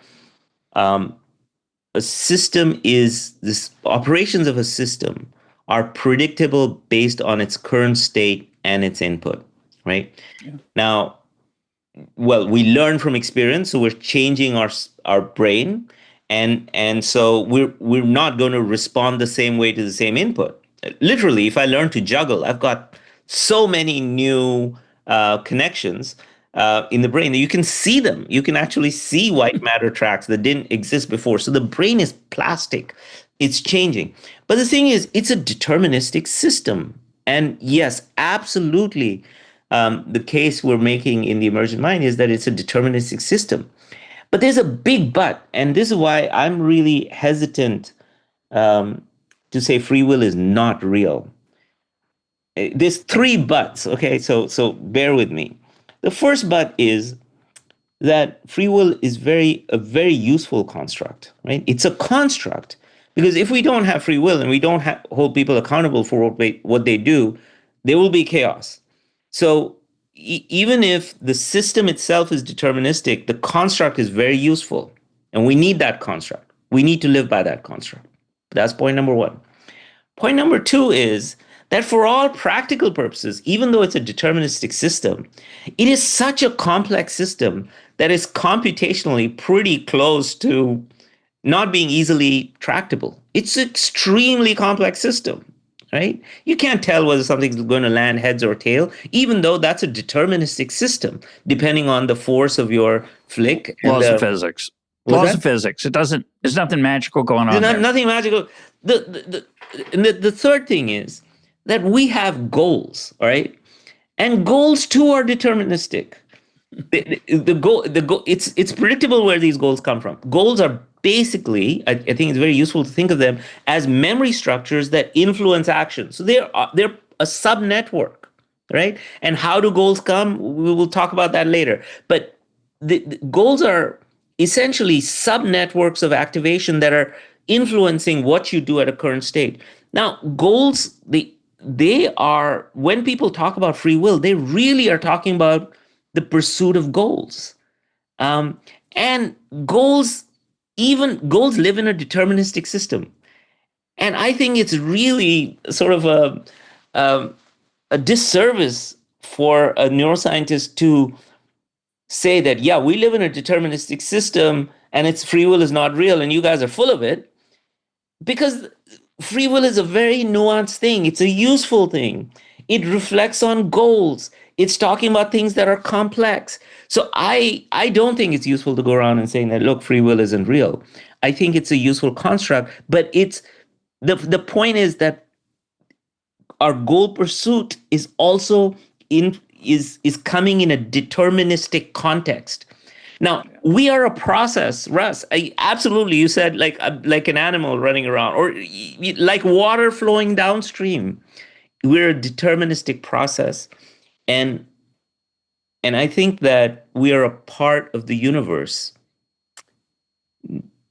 Speaker 2: a system is this operations of a system are predictable based on its current state and its input, right? Yeah. Now, well, we learn from experience, so we're changing our brain, and so we're not going to respond the same way to the same input. Literally, if I learn to juggle, I've got so many new connections in the brain that you can see them. You can actually see white matter tracks that didn't exist before. So the brain is plastic. It's changing. But the thing is, it's a deterministic system. And yes, absolutely, the case we're making in the emergent mind is that it's a deterministic system. But there's a big but, and this is why I'm really hesitant to say free will is not real. There's three buts, okay? So bear with me. The first but is that free will is a very useful construct, right? It's a construct because if we don't have free will and we don't hold people accountable for what they do, there will be chaos. So even if the system itself is deterministic, the construct is very useful, and we need that construct. We need to live by that construct. That's point number one. Point number two is that for all practical purposes, even though it's a deterministic system, it is such a complex system that is computationally pretty close to not being easily tractable. It's an extremely complex system, right? You can't tell whether something's going to land heads or tail, even though that's a deterministic system, depending on the force of your flick.
Speaker 1: Laws of physics. Laws of physics. There's nothing magical going on there.
Speaker 2: Nothing magical. The third thing is that we have goals, all right? And goals too are deterministic. The goal, it's predictable where these goals come from. Goals are basically, I think it's very useful to think of them as memory structures that influence action. So they're a sub-network, right? And how do goals come? We will talk about that later. But the goals are essentially sub-networks of activation that are influencing what you do at a current state. Now, goals, they are, when people talk about free will, they really are talking about the pursuit of goals. And goals live in a deterministic system. And I think it's really sort of a disservice for a neuroscientist to say that, yeah, we live in a deterministic system and its free will is not real and you guys are full of it, because free will is a very nuanced thing. It's a useful thing. It reflects on goals. It's talking about things that are complex. So I don't think it's useful to go around and saying that, look, free will isn't real. I think it's a useful construct, but it's the point is that our goal pursuit is also is coming in a deterministic context. Now, we are a process, Russ. Absolutely, you said like an animal running around, or like water flowing downstream. We're a deterministic process, and I think that we are a part of the universe,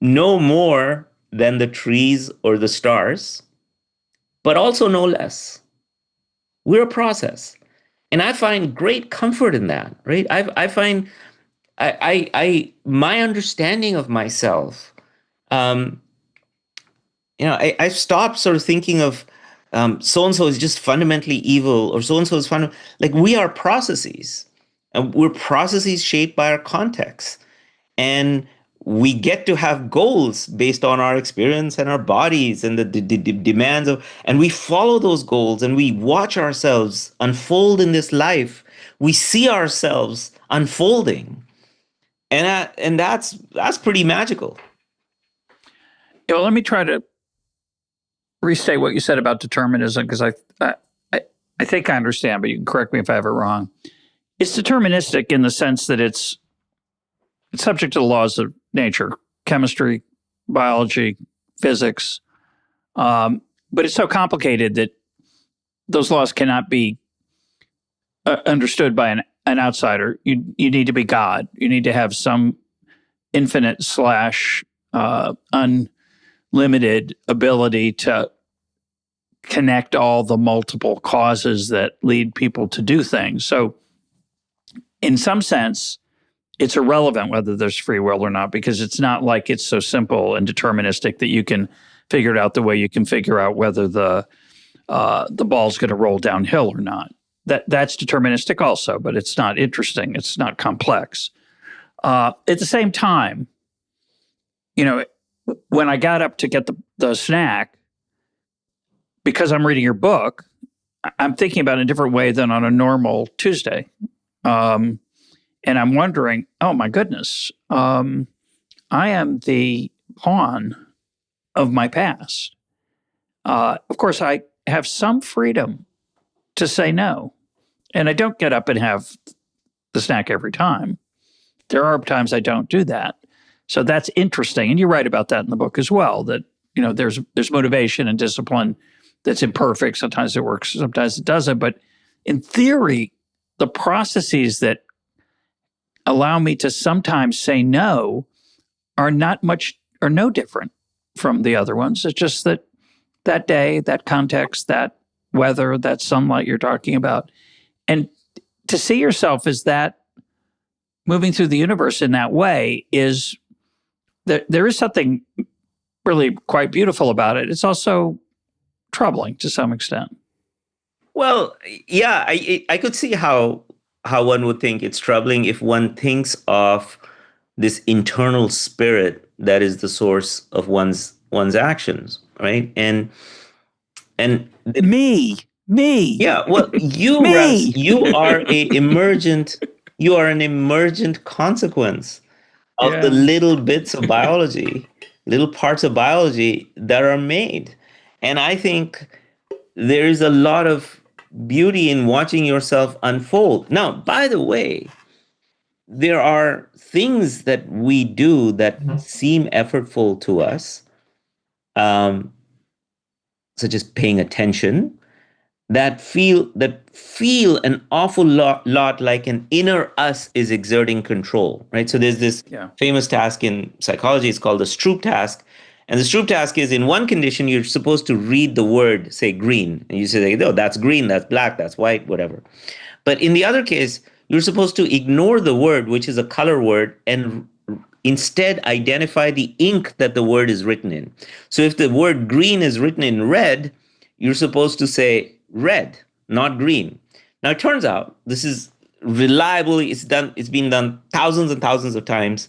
Speaker 2: no more than the trees or the stars, but also no less. We're a process, and I find great comfort in that. Right? I find my understanding of myself. Um, I've stopped sort of thinking of so and so is just fundamentally evil, or so and so is like we are processes, and we're processes shaped by our context, and we get to have goals based on our experience and our bodies and the demands of, and we follow those goals, and we watch ourselves unfold in this life. We see ourselves unfolding, and that's pretty magical.
Speaker 1: Yeah, well, let me try to restate what you said about determinism, because I think I understand, but you can correct me if I have it wrong. It's deterministic in the sense that it's subject to the laws of nature, chemistry, biology, physics, but it's so complicated that those laws cannot be understood by an outsider. You need to be God. You need to have some infinite / unlimited ability to connect all the multiple causes that lead people to do things. So in some sense, it's irrelevant whether there's free will or not, because it's not like it's so simple and deterministic that you can figure it out the way you can figure out whether the ball's going to roll downhill or not. That's deterministic also, but it's not interesting. It's not complex. At the same time, when I got up to get the snack, because I'm reading your book, I'm thinking about it in a different way than on a normal Tuesday. And I'm wondering, oh my goodness, I am the pawn of my past. Of course, I have some freedom to say no. And I don't get up and have the snack every time. There are times I don't do that. So that's interesting. And you write about that in the book as well, that there's motivation and discipline that's imperfect. Sometimes it works, sometimes it doesn't. But in theory, the processes that allow me to sometimes say no are not much or no different from the other ones. It's just that day, that context, that weather, that sunlight you're talking about. And to see yourself as that moving through the universe in that way is there is something really quite beautiful about it. It's also troubling to some extent.
Speaker 2: Well, yeah, I could see how one would think it's troubling if one thinks of this internal spirit that is the source of one's actions, right? And
Speaker 1: me.
Speaker 2: Yeah, well, Russ, you are an emergent consequence of the little bits of biology, little parts of biology that are made. And I think there is a lot of beauty in watching yourself unfold. Now, by the way, there are things that we do that seem effortful to us, such as paying attention, that feel an awful lot like an inner us is exerting control, right? So there's this famous task in psychology. It's called the Stroop task. And the Stroop task is, in one condition, you're supposed to read the word, say, green. And you say, no, that's green, that's black, that's white, whatever. But in the other case, you're supposed to ignore the word, which is a color word, and instead identify the ink that the word is written in. So if the word green is written in red, you're supposed to say red, not green. Now, it turns out this is reliably, it's been done thousands and thousands of times.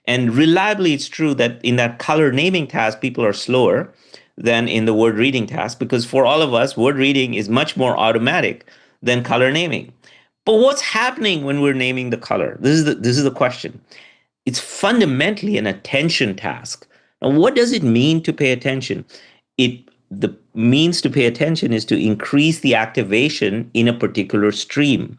Speaker 2: And reliably, it's true that in that color naming task, people are slower than in the word reading task, because for all of us, word reading is much more automatic than color naming. But what's happening when we're naming the color? This is the question. It's fundamentally an attention task. Now, what does it mean to pay attention? means to pay attention is to increase the activation in a particular stream.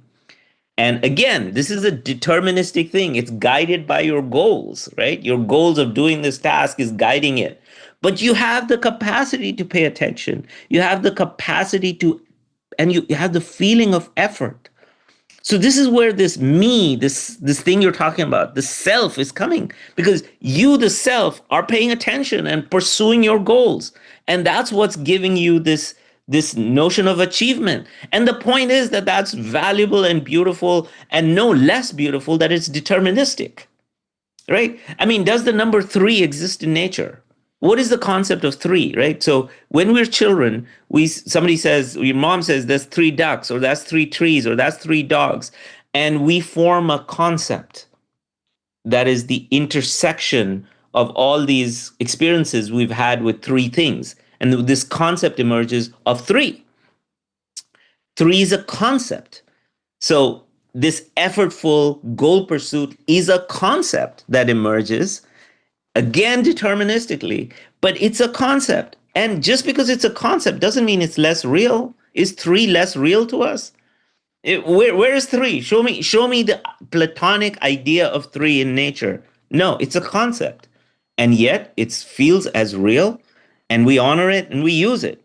Speaker 2: And again, this is a deterministic thing. It's guided by your goals, right? Your goals of doing this task is guiding it. But you have the capacity to pay attention. You have the capacity to, and you have the feeling of effort. So this is where this me, this thing you're talking about, the self is coming, because you, the self, are paying attention and pursuing your goals. And that's what's giving you this notion of achievement. And the point is that that's valuable and beautiful, and no less beautiful that it's deterministic, right? I mean, does the number 3 exist in nature? What is the concept of 3, right? So when we're children, somebody says, your mom says, there's 3 ducks, or that's 3 trees, or that's 3 dogs. And we form a concept that is the intersection of all these experiences we've had with 3 things. And this concept emerges of 3. 3 is a concept. So this effortful goal pursuit is a concept that emerges, again, deterministically, but it's a concept. And just because it's a concept doesn't mean it's less real. Is 3 less real to us? Where is 3? Show me the Platonic idea of 3 in nature. No, it's a concept. And yet it feels as real, and we honor it and we use it.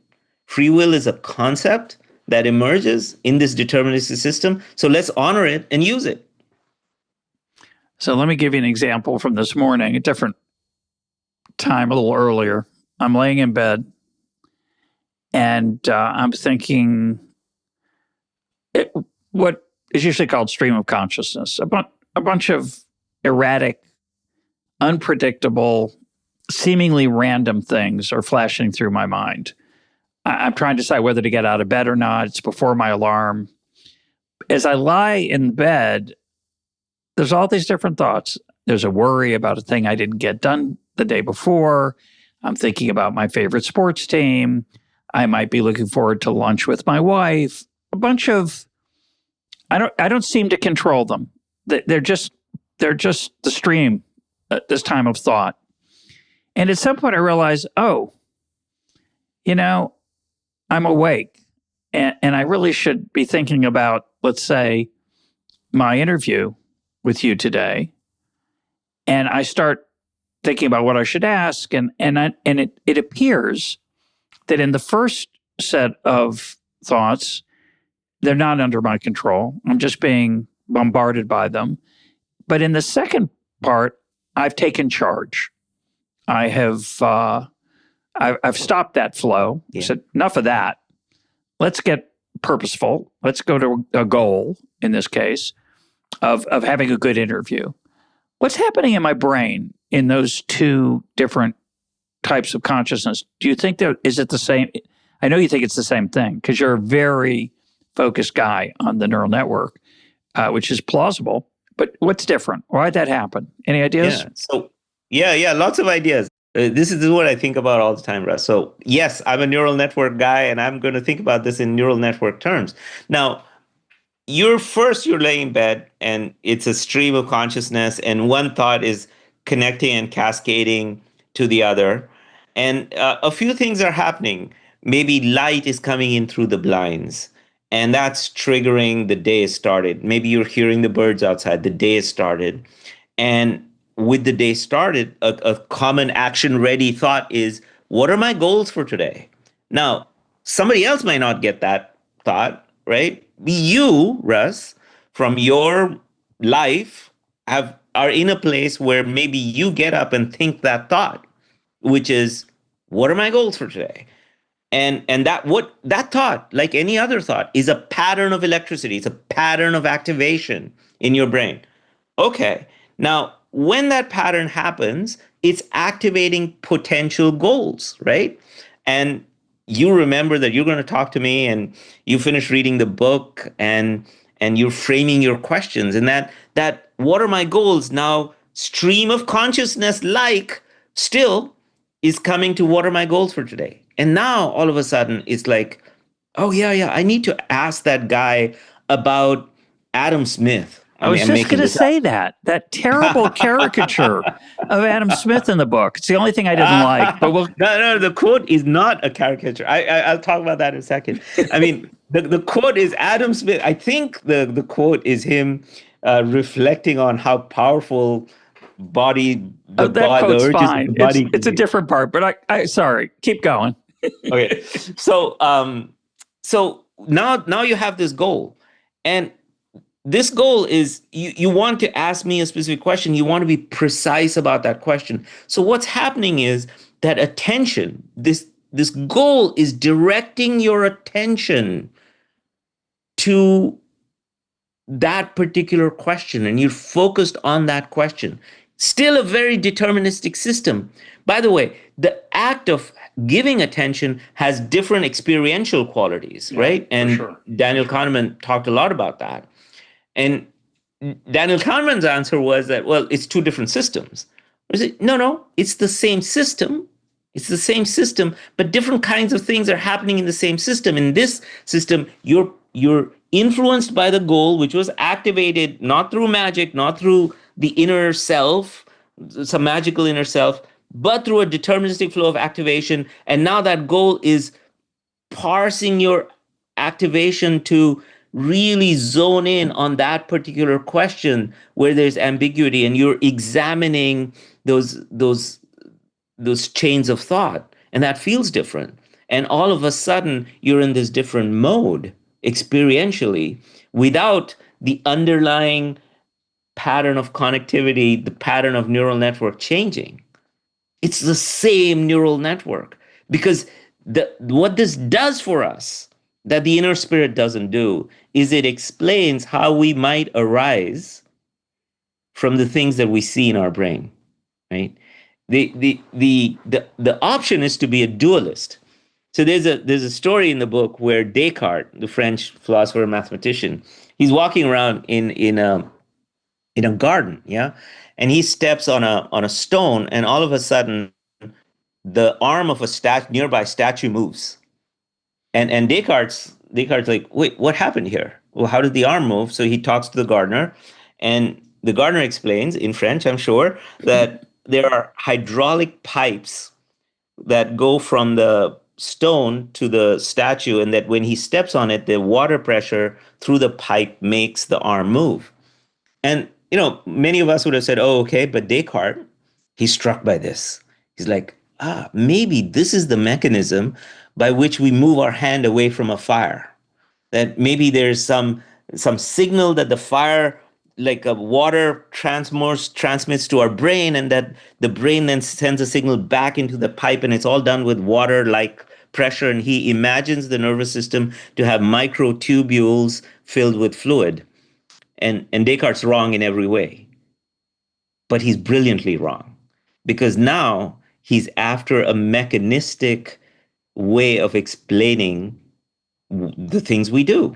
Speaker 2: Free will is a concept that emerges in this deterministic system. So let's honor it and use it.
Speaker 1: So let me give you an example from this morning, a different time, a little earlier. I'm laying in bed, and I'm thinking what is usually called stream of consciousness, a bunch of erratic, unpredictable, seemingly random things are flashing through my mind. I'm trying to decide whether to get out of bed or not. It's before my alarm. As I lie in bed, there's all these different thoughts. There's a worry about a thing I didn't get done the day before. I'm thinking about my favorite sports team. I might be looking forward to lunch with my wife. A bunch of, I don't seem to control them. They're just the stream at this time of thought. And at some point I realized, I'm awake, and I really should be thinking about, let's say, my interview with you today. And I start thinking about what I should ask, and it appears that in the first set of thoughts, they're not under my control. I'm just being bombarded by them. But in the second part, I've taken charge. I have I've stopped that flow. Yeah. I said, enough of that. Let's get purposeful. Let's go to a goal, in this case, of having a good interview. What's happening in my brain in those 2 different types of consciousness? Do you think is it the same? I know you think it's the same thing, because you're a very focused guy on the neural network, which is plausible. But what's different? Why did that happen? Any ideas?
Speaker 2: Yeah. So, lots of ideas. This is what I think about all the time, Russ. So yes, I'm a neural network guy, and I'm going to think about this in neural network terms. Now, you're laying in bed, and it's a stream of consciousness, and one thought is connecting and cascading to the other. And a few things are happening. Maybe light is coming in through the blinds, and that's triggering the day is started. Maybe you're hearing the birds outside, the day is started. And with the day started, a common action-ready thought is, what are my goals for today? Now, somebody else might not get that thought, right? You, Russ, from your life, are in a place where maybe you get up and think that thought, which is, what are my goals for today? And that thought, like any other thought, is a pattern of electricity. It's a pattern of activation in your brain. Okay, now, when that pattern happens, it's activating potential goals, right? And you remember that you're going to talk to me, and you finish reading the book, and you're framing your questions, and that what are my goals now stream of consciousness still is coming to what are my goals for today. And now all of a sudden it's like, oh yeah, I need to ask that guy about Adam Smith.
Speaker 1: I was
Speaker 2: I'm
Speaker 1: just
Speaker 2: making
Speaker 1: going to
Speaker 2: this up.
Speaker 1: say that terrible caricature of Adam Smith in the book. It's the only thing I didn't like. But we'll
Speaker 2: No, the quote is not a caricature. I'll talk about that in a second. I mean, the quote is Adam Smith. I think the quote is him reflecting on how powerful
Speaker 1: that
Speaker 2: the
Speaker 1: quote's
Speaker 2: urges of the
Speaker 1: fine. It's
Speaker 2: body can
Speaker 1: a
Speaker 2: be.
Speaker 1: different part. But I sorry. Keep going.
Speaker 2: Okay, so now you have this goal, and this goal is you want to ask me a specific question. You want to be precise about that question. So what's happening is that attention, this goal is directing your attention to that particular question, and you're focused on that question. Still a very deterministic system. By the way, the act of giving attention has different experiential qualities, right? And
Speaker 1: sure.
Speaker 2: Daniel Kahneman talked a lot about that. And Daniel Kahneman's answer was that, well, it's two different systems. I said, no, it's the same system. It's the same system, but different kinds of things are happening in the same system. In this system, you're influenced by the goal, which was activated not through magic, not through the inner self, some magical inner self, but through a deterministic flow of activation. And now that goal is parsing your activation to really zone in on that particular question where there's ambiguity, and you're examining those chains of thought, and that feels different. And all of a sudden, you're in this different mode experientially without the underlying pattern of connectivity, the pattern of neural network changing. It's the same neural network, because what this does for us that the inner spirit doesn't do is it explains how we might arise from the things that we see in our brain, right? The option is to be a dualist. So there's a story in the book where Descartes, the French philosopher and mathematician, he's walking around in a garden, yeah, and he steps on a stone, and all of a sudden, the arm of a nearby statue moves, and Descartes like, wait, what happened here? Well, how did the arm move? So he talks to the gardener, and the gardener explains in French, I'm sure, that there are hydraulic pipes that go from the stone to the statue, and that when he steps on it, the water pressure through the pipe makes the arm move. And many of us would have said, "Oh, okay," but Descartes, he's struck by this. He's like, maybe this is the mechanism by which we move our hand away from a fire. That maybe there's some signal that the fire, like a water, transmits to our brain, and that the brain then sends a signal back into the pipe, and it's all done with water-like pressure. And he imagines the nervous system to have microtubules filled with fluid. And Descartes' wrong in every way, but he's brilliantly wrong, because now he's after a mechanistic way of explaining the things we do.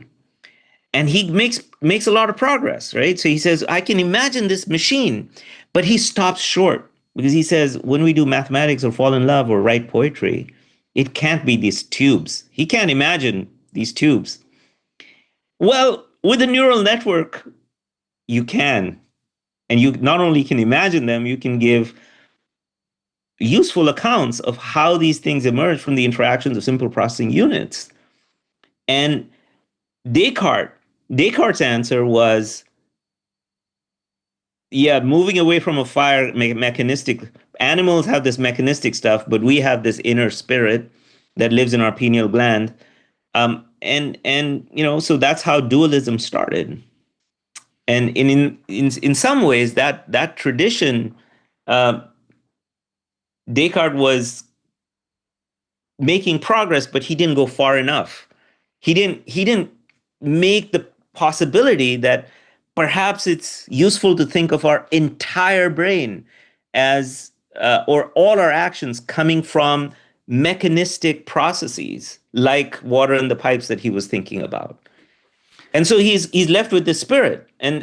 Speaker 2: And he makes a lot of progress, right? So he says, I can imagine this machine, but he stops short, because he says, when we do mathematics or fall in love or write poetry, it can't be these tubes. He can't imagine these tubes. Well, with a neural network, you can. And you not only can imagine them, you can give useful accounts of how these things emerge from the interactions of simple processing units. And Descartes' answer was, yeah, moving away from a fire, mechanistic. Animals have this mechanistic stuff, but we have this inner spirit that lives in our pineal gland. So that's how dualism started. And in some ways, that tradition, Descartes was making progress, but he didn't go far enough. He didn't make the possibility that perhaps it's useful to think of our entire brain as or all our actions coming from mechanistic processes like water in the pipes that he was thinking about. And so he's left with the spirit, and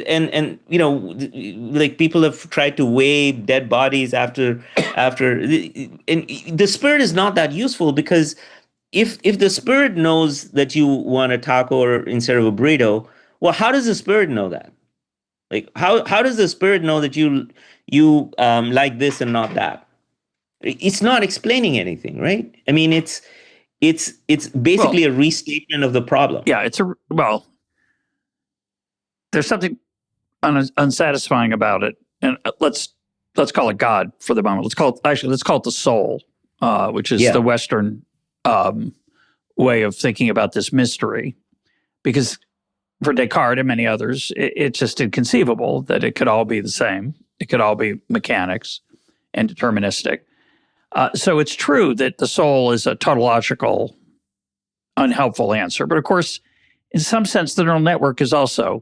Speaker 2: like people have tried to weigh dead bodies after, and the spirit is not that useful, because if the spirit knows that you want a taco or instead of a burrito, well, how does the spirit know that? Like how does the spirit know that you like this and not that? It's not explaining anything, right? I mean, it's basically a restatement of the problem.
Speaker 1: Yeah, there's something unsatisfying about it, and let's call it God for the moment. Let's call it the soul, which is the Western way of thinking about this mystery, because for Descartes and many others, it's just inconceivable that it could all be the same. It could all be mechanics and deterministic. So it's true that the soul is a tautological, unhelpful answer. But of course, in some sense, the neural network is also,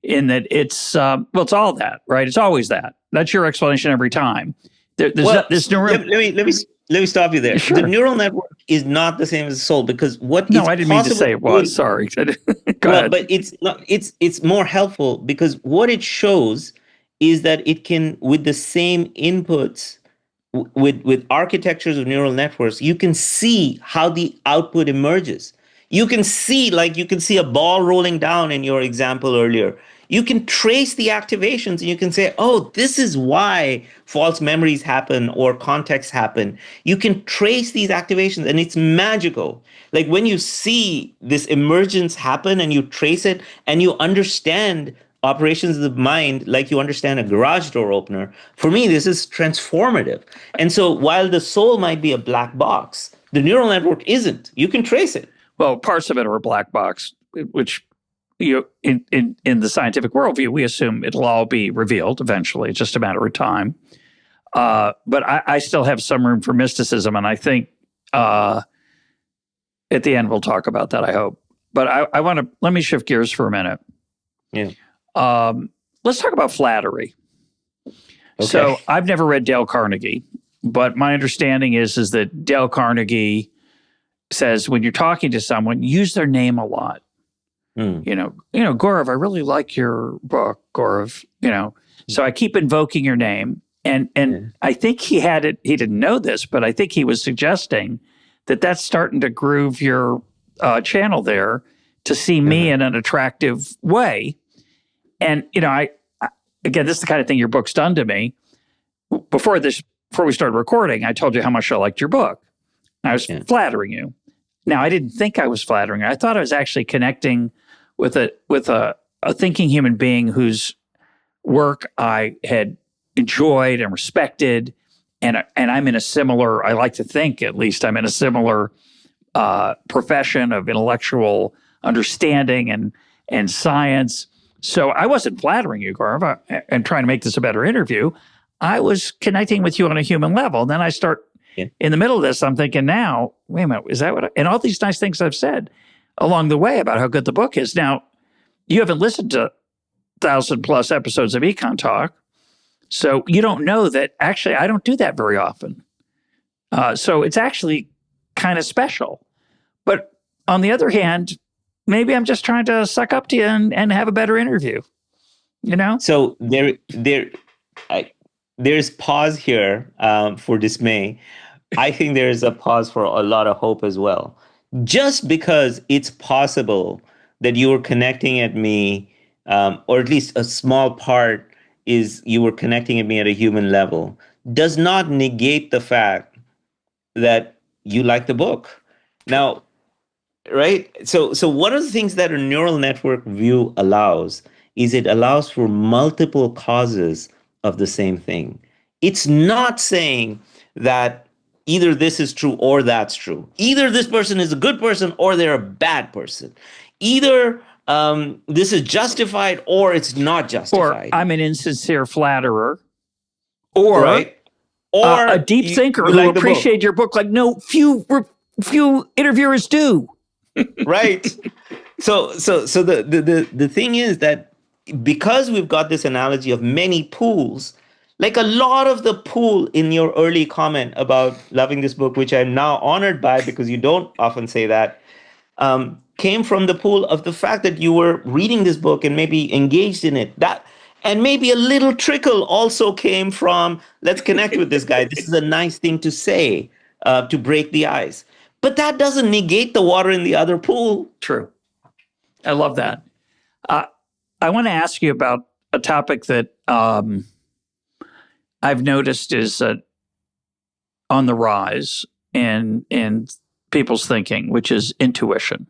Speaker 1: in that it's it's all that, right? It's always that. That's your explanation every time. Let
Speaker 2: me stop you there.
Speaker 1: Sure.
Speaker 2: The neural network is not the same as the soul, because
Speaker 1: I didn't mean to say it was. Sorry. Go ahead.
Speaker 2: But it's not. It's more helpful, because what it shows is that it can, with the same inputs, with architectures of neural networks, you can see how the output emerges. You can see a ball rolling down in your example earlier. You can trace the activations and you can say, oh, this is why false memories happen or contexts happen. You can trace these activations and it's magical. Like when you see this emergence happen and you trace it and you understand operations of the mind like you understand a garage door opener, for me, this is transformative. And so while the soul might be a black box, the neural network isn't. You can trace it.
Speaker 1: Well, parts of it are a black box, which in the scientific worldview, we assume it'll all be revealed eventually. It's just a matter of time. But I still have some room for mysticism, and I think at the end we'll talk about that, I hope. But let me shift gears for a minute.
Speaker 2: Yeah.
Speaker 1: Let's talk about flattery. Okay. So I've never read Dale Carnegie, but my understanding is that Dale Carnegie says when you're talking to someone, use their name a lot. You know, Gaurav, I really like your book, Gaurav. So I keep invoking your name, and I think he didn't know this, but I think he was suggesting that that's starting to groove your channel there to see me in an attractive way. And again, this is the kind of thing your book's done to me. Before we started recording, I told you how much I liked your book. I was flattering you. Now, I didn't think I was flattering you. I thought I was actually connecting with a thinking human being whose work I had enjoyed and respected, and I'm in a similar, I like to think at least, I'm in a similar profession of intellectual understanding and science. So I wasn't flattering you, Gaurav, and trying to make this a better interview. I was connecting with you on a human level. Then I start in the middle of this, I'm thinking now, wait a minute, is that what and all these nice things I've said along the way about how good the book is. Now, you haven't listened to 1,000+ episodes of EconTalk, so you don't know that actually I don't do that very often. So it's actually kind of special. But on the other hand, maybe I'm just trying to suck up to you and have a better interview, So
Speaker 2: there's pause here for dismay. I think there's a pause for a lot of hope as well. Just because it's possible that you were connecting at me, or at least a small part is you were connecting at me at a human level, does not negate the fact that you like the book. Now, right? So one of the things that a neural network view allows is it allows for multiple causes of the same thing. It's not saying that either this is true or that's true. Either this person is a good person or they're a bad person. Either this is justified or it's not justified.
Speaker 1: Or I'm an insincere flatterer. Or a deep thinker who
Speaker 2: like
Speaker 1: appreciate your book like no few interviewers do.
Speaker 2: Right. So the thing is that because we've got this analogy of many pools, like a lot of the pool in your early comment about loving this book, which I'm now honored by because you don't often say that, came from the pool of the fact that you were reading this book and maybe engaged in it. And maybe a little trickle also came from, let's connect with this guy. This is a nice thing to say to break the ice. But that doesn't negate the water in the other pool.
Speaker 1: True. I love that. I want to ask you about a topic that I've noticed is on the rise in people's thinking, which is intuition.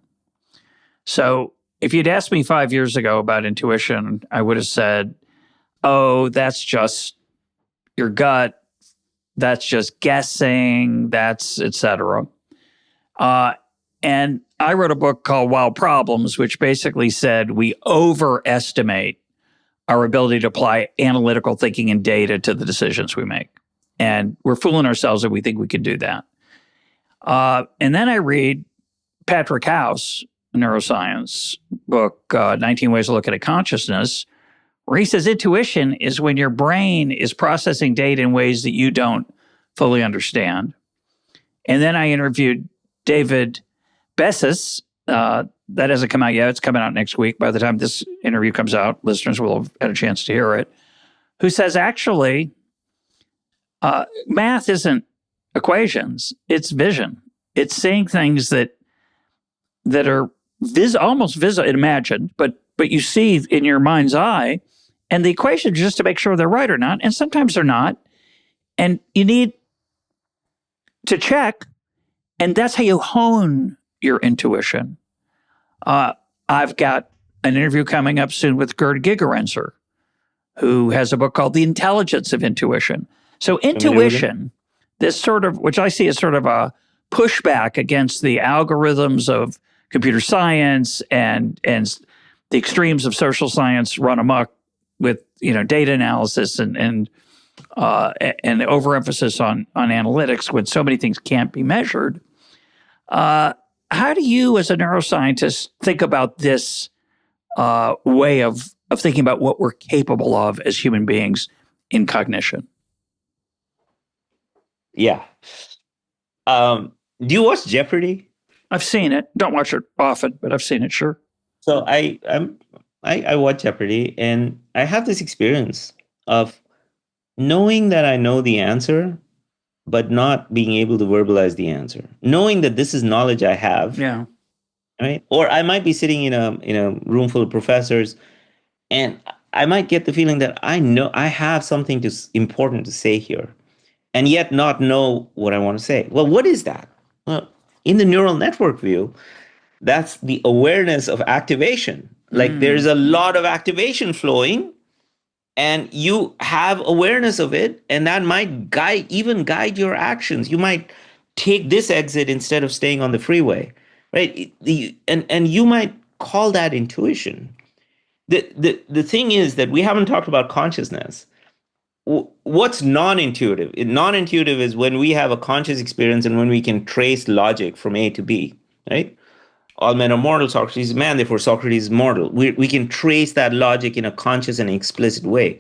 Speaker 1: So if you'd asked me 5 years ago about intuition, I would have said, oh, that's just your gut. That's just guessing. That's et cetera. And I wrote a book called Wild Problems, which basically said we overestimate our ability to apply analytical thinking and data to the decisions we make. And we're fooling ourselves if we think we can do that. And then I read Patrick House, a neuroscience book, 19 Ways of Looking at Consciousness, where he says intuition is when your brain is processing data in ways that you don't fully understand. And then I interviewed David Bessis. That hasn't come out yet. It's coming out next week. By the time this interview comes out, listeners will have had a chance to hear it. Who says, actually, math isn't equations. It's vision. It's seeing things that are almost imagined, but you see in your mind's eye. And the equation is just to make sure they're right or not. And sometimes they're not. And you need to check. And that's how you hone your intuition. I've got an interview coming up soon with Gerd Gigerenzer, who has a book called The Intelligence of Intuition. So intuition, this sort of, which I see as sort of a pushback against the algorithms of computer science and the extremes of social science run amok with data analysis and the overemphasis on analytics when so many things can't be measured. How do you, as a neuroscientist, think about this way of thinking about what we're capable of as human beings in cognition?
Speaker 2: Yeah. Do you watch Jeopardy?
Speaker 1: I've seen it. Don't watch it often, but I've seen it, sure.
Speaker 2: So I watch Jeopardy, and I have this experience of knowing that I know the answer, but not being able to verbalize the answer. Knowing that this is knowledge I have.
Speaker 1: Yeah.
Speaker 2: Right? Or I might be sitting in a room full of professors, and I might get the feeling that I know I have something important to say here, and yet not know what I want to say. Well, what is that? Well, in the neural network view, that's the awareness of activation. Like there's a lot of activation flowing, and you have awareness of it, and that might guide your actions. You might take this exit instead of staying on the freeway, right? And you might call that intuition. The thing is that we haven't talked about consciousness. What's non-intuitive? Non-intuitive is when we have a conscious experience and when we can trace logic from A to B, right? All men are mortal, Socrates is man, therefore Socrates is mortal. We can trace that logic in a conscious and explicit way.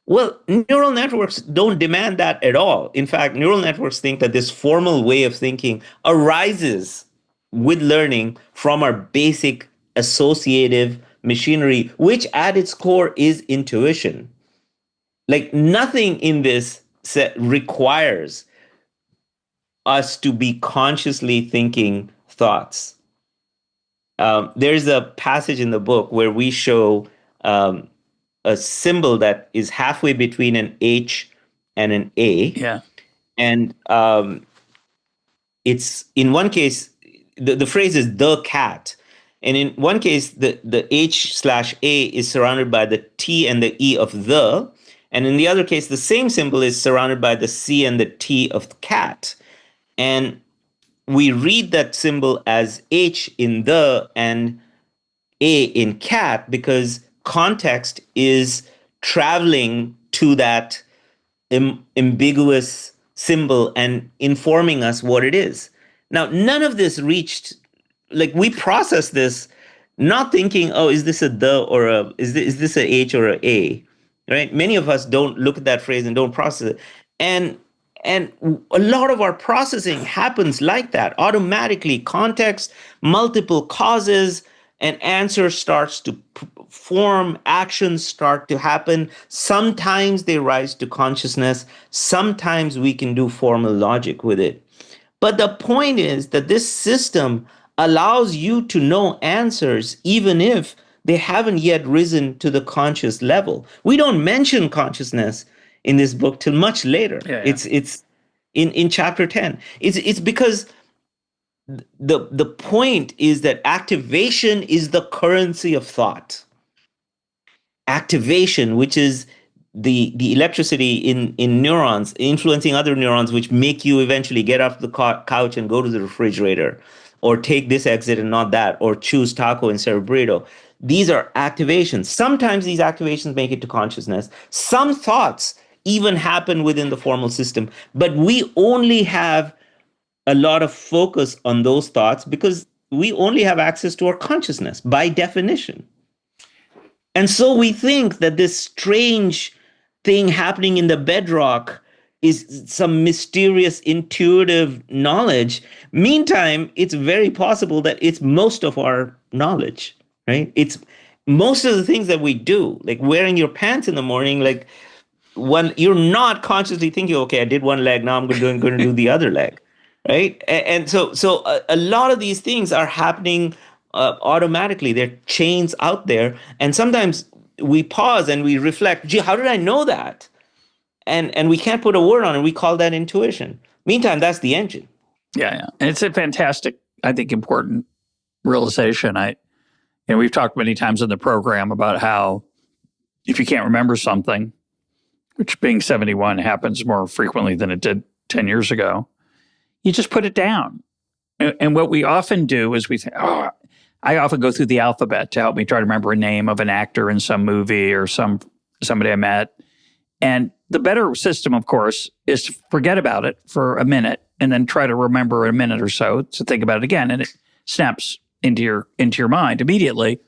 Speaker 2: Well, neural networks don't demand that at all. In fact, neural networks think that this formal way of thinking arises with learning from our basic associative machinery, which at its core is intuition. Like nothing in this requires us to be consciously thinking thoughts. There's a passage in the book where we show a symbol that is halfway between an H and an A.
Speaker 1: Yeah.
Speaker 2: And it's in one case, the phrase is the cat. And in one case, the H/A is surrounded by the T and the E of the. And in the other case, the same symbol is surrounded by the C and the T of cat. And we read that symbol as H in the and A in cat because context is traveling to that ambiguous symbol and informing us what it is. Now, none of this reached, like we process this not thinking, oh, is this a the or is this a H or a A, right? Many of us don't look at that phrase and don't process it. And a lot of our processing happens like that, automatically, context, multiple causes, an answer starts to form, actions start to happen. Sometimes they rise to consciousness. Sometimes we can do formal logic with it. But the point is that this system allows you to know answers even if they haven't yet risen to the conscious level. We don't mention consciousness in this book till much later.
Speaker 1: Yeah, yeah.
Speaker 2: It's in chapter 10. It's because the point is that activation is the currency of thought. Activation, which is the electricity in neurons influencing other neurons, which make you eventually get off the couch and go to the refrigerator, or take this exit and not that, or choose taco instead of burrito. These are activations. Sometimes these activations make it to consciousness. Some thoughts even happen within the formal system, but we only have a lot of focus on those thoughts because we only have access to our consciousness by definition. And so we think that this strange thing happening in the bedrock is some mysterious intuitive knowledge. Meantime, it's very possible that it's most of our knowledge, right? It's most of the things that we do, like wearing your pants in the morning, like when you're not consciously thinking, okay, I did one leg, now I'm going to do the other leg, right? And so a lot of these things are happening automatically. There are chains out there, and sometimes we pause and we reflect. Gee, how did I know that? And we can't put a word on it. We call that intuition. Meantime, that's the engine.
Speaker 1: Yeah, yeah. And it's a fantastic, I think, important realization. We've talked many times in the program about how if you can't remember something, which being 71 happens more frequently than it did 10 years ago, you just put it down. And what we often do is we say, oh, I often go through the alphabet to help me try to remember a name of an actor in some movie or somebody I met. And the better system, of course, is to forget about it for a minute and then try to remember a minute or so to think about it again. And it snaps into your mind immediately.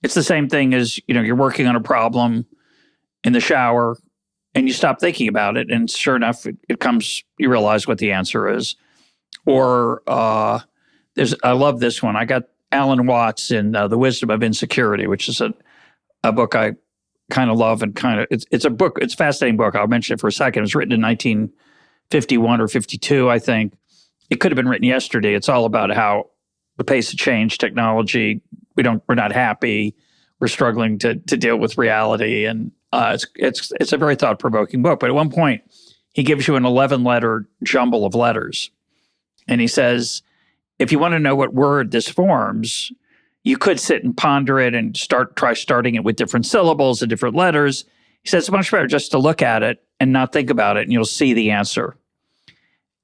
Speaker 1: It's the same thing as, you're working on a problem in the shower and you stop thinking about it. And sure enough, it comes, you realize what the answer is. Or I love this one. I got Alan Watts in The Wisdom of Insecurity, which is a book I kind of love, and it's a book, it's a fascinating book. I'll mention it for a second. It was written in 1951 or 52, I think. It could have been written yesterday. It's all about how the pace of change, technology, we're not happy. We're struggling to deal with reality. And it's a very thought-provoking book. But at one point, he gives you an 11-letter jumble of letters. And he says, if you want to know what word this forms, you could sit and ponder it and try starting it with different syllables and different letters. He says it's much better just to look at it and not think about it, and you'll see the answer.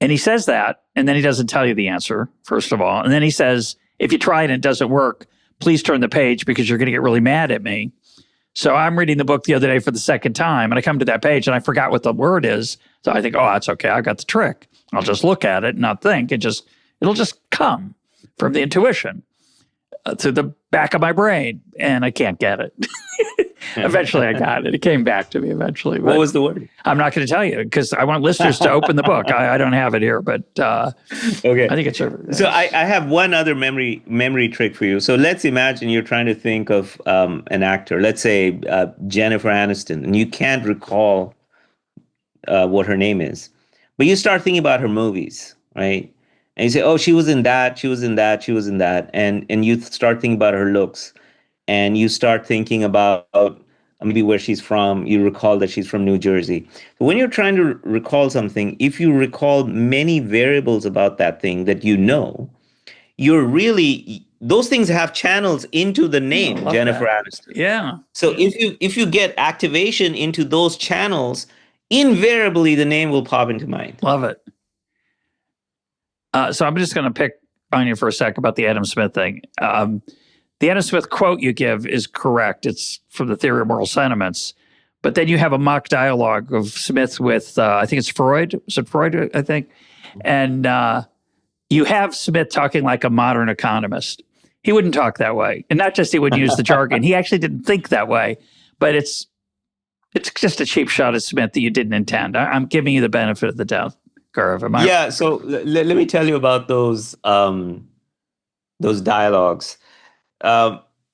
Speaker 1: And he says that, and then he doesn't tell you the answer, first of all. And then he says, if you try it and it doesn't work, please turn the page because you're going to get really mad at me. So I'm reading the book the other day for the second time, and I come to that page, and I forgot what the word is. So I think, oh, that's okay. I got the trick. I'll just look at it and not think. It'll just come from the intuition to the back of my brain, and I can't get it. Eventually I got it. It came back to me eventually.
Speaker 2: What was the word?
Speaker 1: I'm not going to tell you because I want listeners to open the book. I don't have it here, but
Speaker 2: okay.
Speaker 1: I think it's over.
Speaker 2: So I have one other memory trick for you. So let's imagine you're trying to think of an actor, let's say Jennifer Aniston, and you can't recall what her name is, but you start thinking about her movies, right? And you say, oh, she was in that, she was in that, she was in that. And you start thinking about her looks. And you start thinking about maybe where she's from. You recall that she's from New Jersey. So when you're trying to recall something, if you recall many variables about that thing that those things have channels into the name Jennifer Aniston.
Speaker 1: Yeah.
Speaker 2: So if you get activation into those channels, invariably the name will pop into mind.
Speaker 1: Love it. So I'm just going to pick on you for a sec about the Adam Smith thing. The Adam Smith quote you give is correct. It's from the Theory of Moral Sentiments. But then you have a mock dialogue of Smith with, I think it's Freud. Was it Freud, I think? And you have Smith talking like a modern economist. He wouldn't talk that way. And not just he wouldn't use the jargon. He actually didn't think that way. But it's just a cheap shot at Smith that you didn't intend. I'm giving you the benefit of the doubt.
Speaker 2: Yeah, so let me tell you about those dialogues.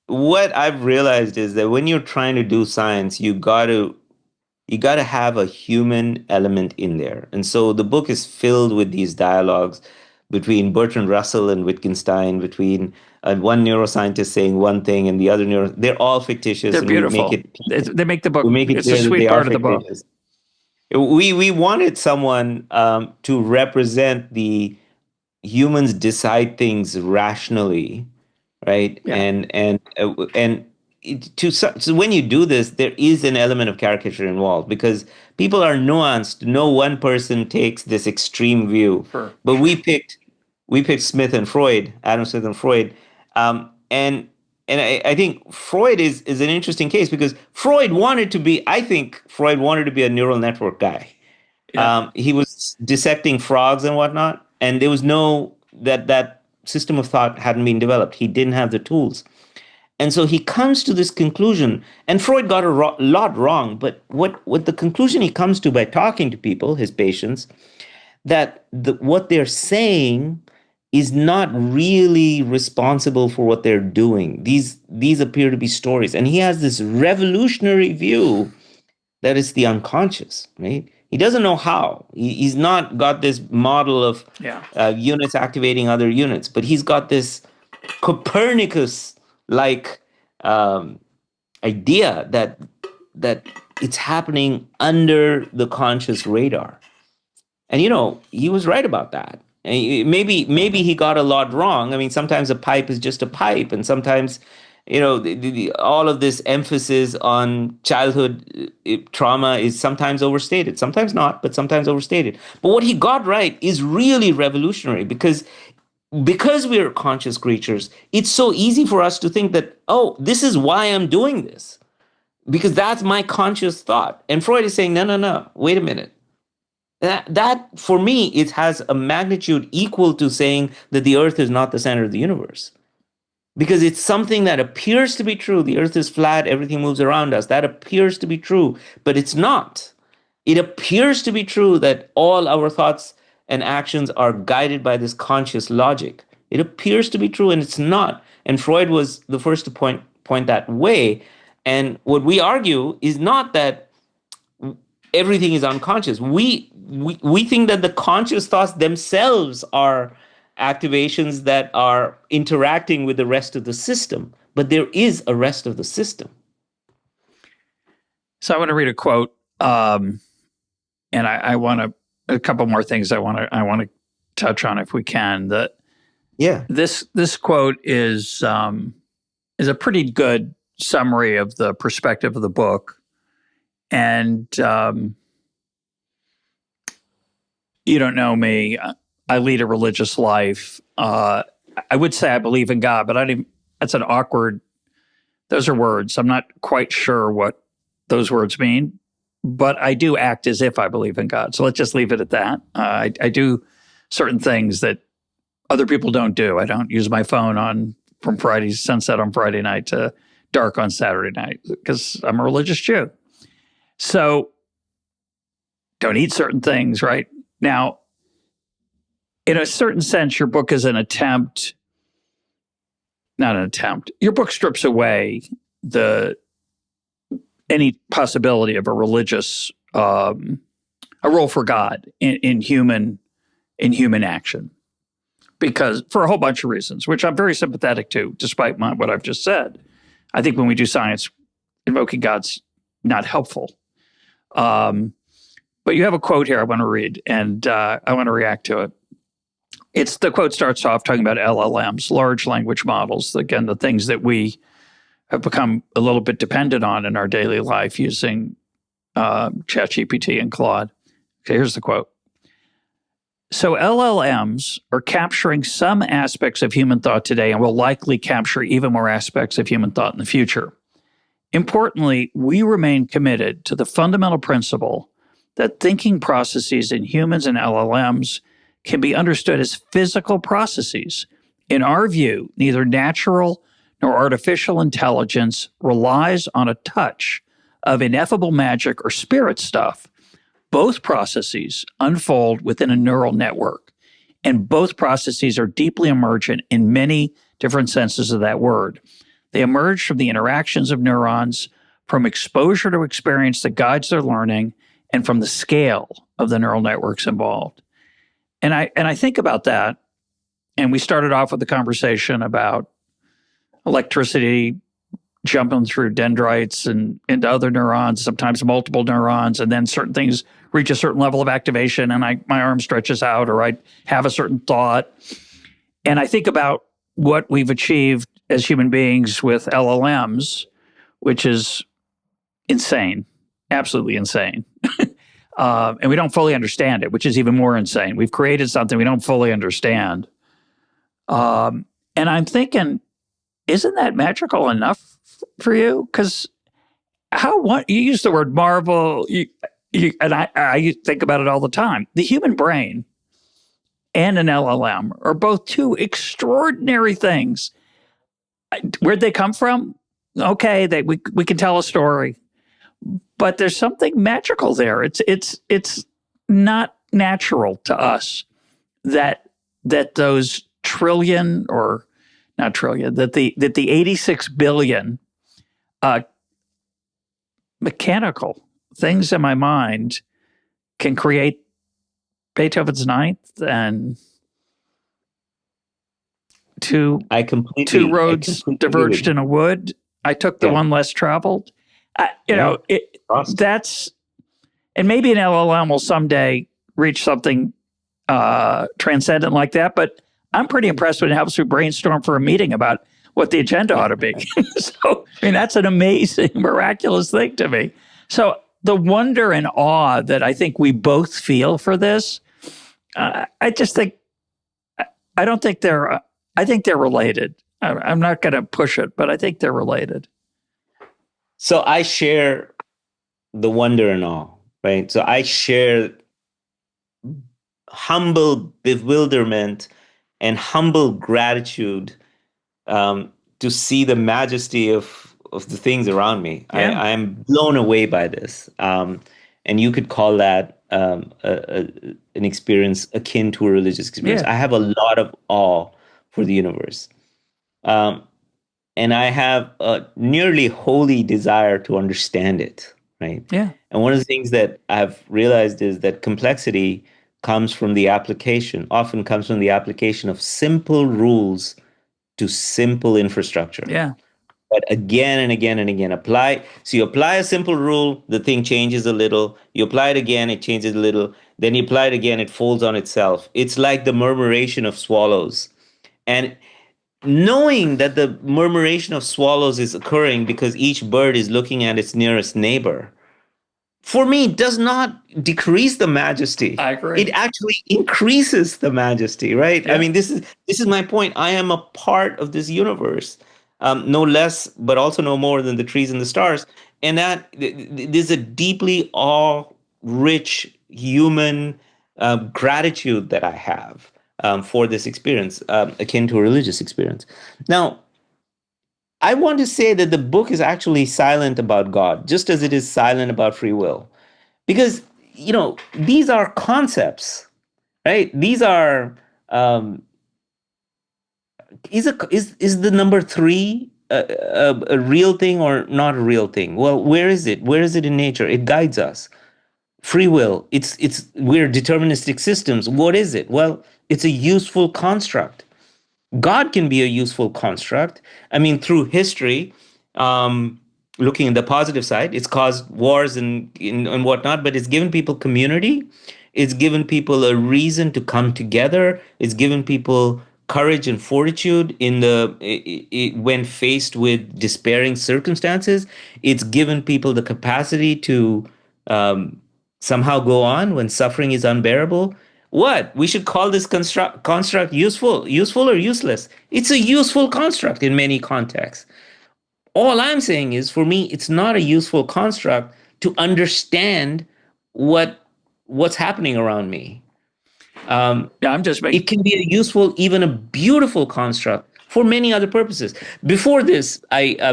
Speaker 2: What I've realized is that when you're trying to do science, you got to have a human element in there. And so the book is filled with these dialogues between Bertrand Russell and Wittgenstein, between one neuroscientist saying one thing and the other they're all fictitious.
Speaker 1: They're
Speaker 2: and
Speaker 1: beautiful. They make the book.
Speaker 2: We make it
Speaker 1: It's a
Speaker 2: clear that
Speaker 1: sweet
Speaker 2: they are
Speaker 1: part of the book.
Speaker 2: fictitious. We wanted someone to represent the humans decide things rationally, right?
Speaker 1: Yeah.
Speaker 2: And so when you do this, there is an element of caricature involved because people are nuanced. No one person takes this extreme view.
Speaker 1: Sure.
Speaker 2: But we picked Smith and Freud, Adam Smith and Freud, and I think Freud is an interesting case because I think Freud wanted to be a neural network guy.
Speaker 1: Yeah.
Speaker 2: He was dissecting frogs and whatnot, and there was that system of thought hadn't been developed. He didn't have the tools. And so he comes to this conclusion, and Freud got a lot wrong, but what the conclusion he comes to by talking to people, his patients, that what they're saying is not really responsible for what they're doing. These appear to be stories. And he has this revolutionary view that it's the unconscious, right? He doesn't know how. He's not got this model of units activating other units, but he's got this Copernicus-like idea that it's happening under the conscious radar. And he was right about that. And maybe he got a lot wrong. I mean, sometimes a pipe is just a pipe, and sometimes all of this emphasis on childhood trauma is sometimes overstated, sometimes not, but sometimes overstated. But what he got right is really revolutionary because we're conscious creatures, it's so easy for us to think that, oh, this is why I'm doing this, because that's my conscious thought. And Freud is saying, no, wait a minute. That for me, it has a magnitude equal to saying that the earth is not the center of the universe. Because it's something that appears to be true. The earth is flat, everything moves around us. That appears to be true, but it's not. It appears to be true that all our thoughts and actions are guided by this conscious logic. It appears to be true, and it's not. And Freud was the first to point that way. And what we argue is not that everything is unconscious. We think that the conscious thoughts themselves are activations that are interacting with the rest of the system, but there is a rest of the system.
Speaker 1: So I want to read a quote, and I want a couple more things I want to touch on if we can. This quote is a pretty good summary of the perspective of the book. And you don't know me. I lead a religious life. I would say I believe in God, but that's an awkward, those are words. I'm not quite sure what those words mean, but I do act as if I believe in God. So let's just leave it at that. I do certain things that other people don't do. I don't use my phone from sunset on Friday night to dark on Saturday night because I'm a religious Jew. So don't eat certain things, right? Now, in a certain sense, your book is your book strips away any possibility of a religious, a role for God in human action. Because for a whole bunch of reasons, which I'm very sympathetic to, despite what I've just said. I think when we do science, invoking God's not helpful. But you have a quote here I want to read, and I want to react to it. The quote starts off talking about LLMs, large language models, again, the things that we have become a little bit dependent on in our daily life using ChatGPT and Claude. Okay, here's the quote. So LLMs are capturing some aspects of human thought today and will likely capture even more aspects of human thought in the future. Importantly, we remain committed to the fundamental principle that thinking processes in humans and LLMs can be understood as physical processes. In our view, neither natural nor artificial intelligence relies on a touch of ineffable magic or spirit stuff. Both processes unfold within a neural network, and both processes are deeply emergent in many different senses of that word. They emerge from the interactions of neurons, from exposure to experience that guides their learning, and from the scale of the neural networks involved. And I think about that, and we started off with the conversation about electricity jumping through dendrites and into other neurons, sometimes multiple neurons, and then certain things reach a certain level of activation and my arm stretches out, or I have a certain thought. And I think about what we've achieved as human beings with LLMs, which is insane, absolutely insane. And we don't fully understand it, which is even more insane. We've created something we don't fully understand. And I'm thinking, isn't that magical enough for you? Because you use the word marvel, and I think about it all the time. The human brain and an LLM are both two extraordinary things. Where'd they come from? Okay, we can tell a story, but there's something magical there. It's not natural to us that those trillion, or not trillion, that the 86 billion mechanical things in my mind can create Beethoven's Ninth and two roads diverged in a wood. I took the one less traveled.
Speaker 2: Awesome.
Speaker 1: That's, and maybe an LLM will someday reach something transcendent like that. But I'm pretty impressed when it helps me brainstorm for a meeting about what the agenda ought to be. So, I mean, that's an amazing, miraculous thing to me. So the wonder and awe that I think we both feel for this, I just think, I don't think I think they're related. I'm not going to push it, but I think they're related.
Speaker 2: So I share the wonder and awe, right? So I share humble bewilderment and humble gratitude to see the majesty of the things around me.
Speaker 1: Yeah.
Speaker 2: I am blown away by this. And you could call that an experience akin to a religious experience.
Speaker 1: Yeah.
Speaker 2: I have a lot of awe for the universe. And I have a nearly holy desire to understand it, right?
Speaker 1: Yeah.
Speaker 2: And one of the things that I've realized is that complexity often comes from the application of simple rules to simple infrastructure.
Speaker 1: Yeah.
Speaker 2: But again and again and again, you apply a simple rule, the thing changes a little. You apply it again, it changes a little. Then you apply it again, it folds on itself. It's like the murmuration of swallows. And knowing that the murmuration of swallows is occurring because each bird is looking at its nearest neighbor, for me, does not decrease the majesty.
Speaker 1: I agree.
Speaker 2: It actually increases the majesty, right?
Speaker 1: Yeah.
Speaker 2: I mean, this is my point. I am a part of this universe, no less, but also no more than the trees and the stars. And that there's a deeply awe-rich human gratitude that I have for this experience, akin to a religious experience. Now, I want to say that the book is actually silent about God, just as it is silent about free will. Because, these are concepts, right? These are, is the number 3 a real thing or not a real thing? Well, where is it? Where is it in nature? It guides us. Free will, we're deterministic systems. What is it? Well, it's a useful construct. God can be a useful construct. I mean, through history, looking at the positive side, it's caused wars and whatnot, but it's given people community. It's given people a reason to come together. It's given people courage and fortitude when faced with despairing circumstances. It's given people the capacity to somehow go on when suffering is unbearable. What? We should call this construct useful or useless? It's a useful construct in many contexts. All I'm saying is, for me, it's not a useful construct to understand what's happening around me. It can be a useful, even a beautiful construct for many other purposes. Before this,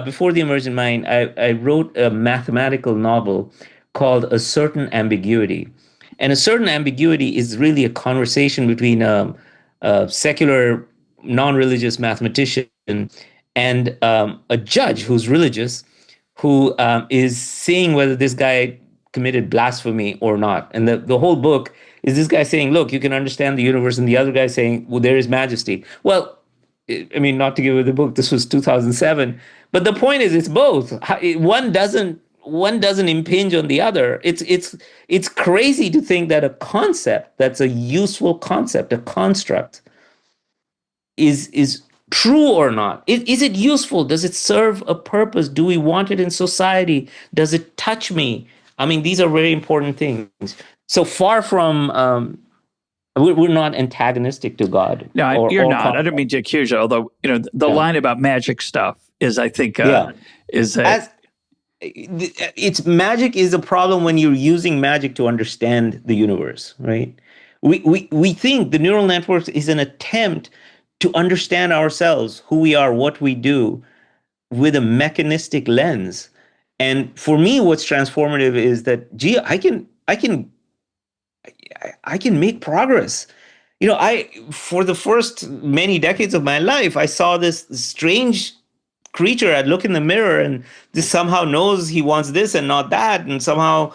Speaker 2: before The Emergent Mind, I wrote a mathematical novel called A Certain Ambiguity. And a certain ambiguity is really a conversation between a secular, non-religious mathematician and a judge who's religious, who is seeing whether this guy committed blasphemy or not. And the whole book is this guy saying, look, you can understand the universe, and the other guy saying, well, there is majesty. Well, I mean, not to give away the book, this was 2007, but the point is, it's both. One doesn't impinge on the other. It's crazy to think that a concept that's a useful concept, a construct, is true or not. Is it useful? Does it serve a purpose? Do we want it in society? Does it touch me? I mean, these are very important things. So far from we're not antagonistic to God.
Speaker 1: No,
Speaker 2: or
Speaker 1: you're
Speaker 2: or
Speaker 1: not. I don't mean to accuse you, although the
Speaker 2: yeah.
Speaker 1: line about magic stuff is, I think,
Speaker 2: Yeah.
Speaker 1: is a
Speaker 2: As it's magic is a problem when you're using magic to understand the universe, right? We think the neural networks is an attempt to understand ourselves, who we are, what we do, with a mechanistic lens. And for me, what's transformative is that, gee, I can make progress. I for the first many decades of my life, I saw this strange creature. I'd look in the mirror, and this somehow knows he wants this and not that, and somehow,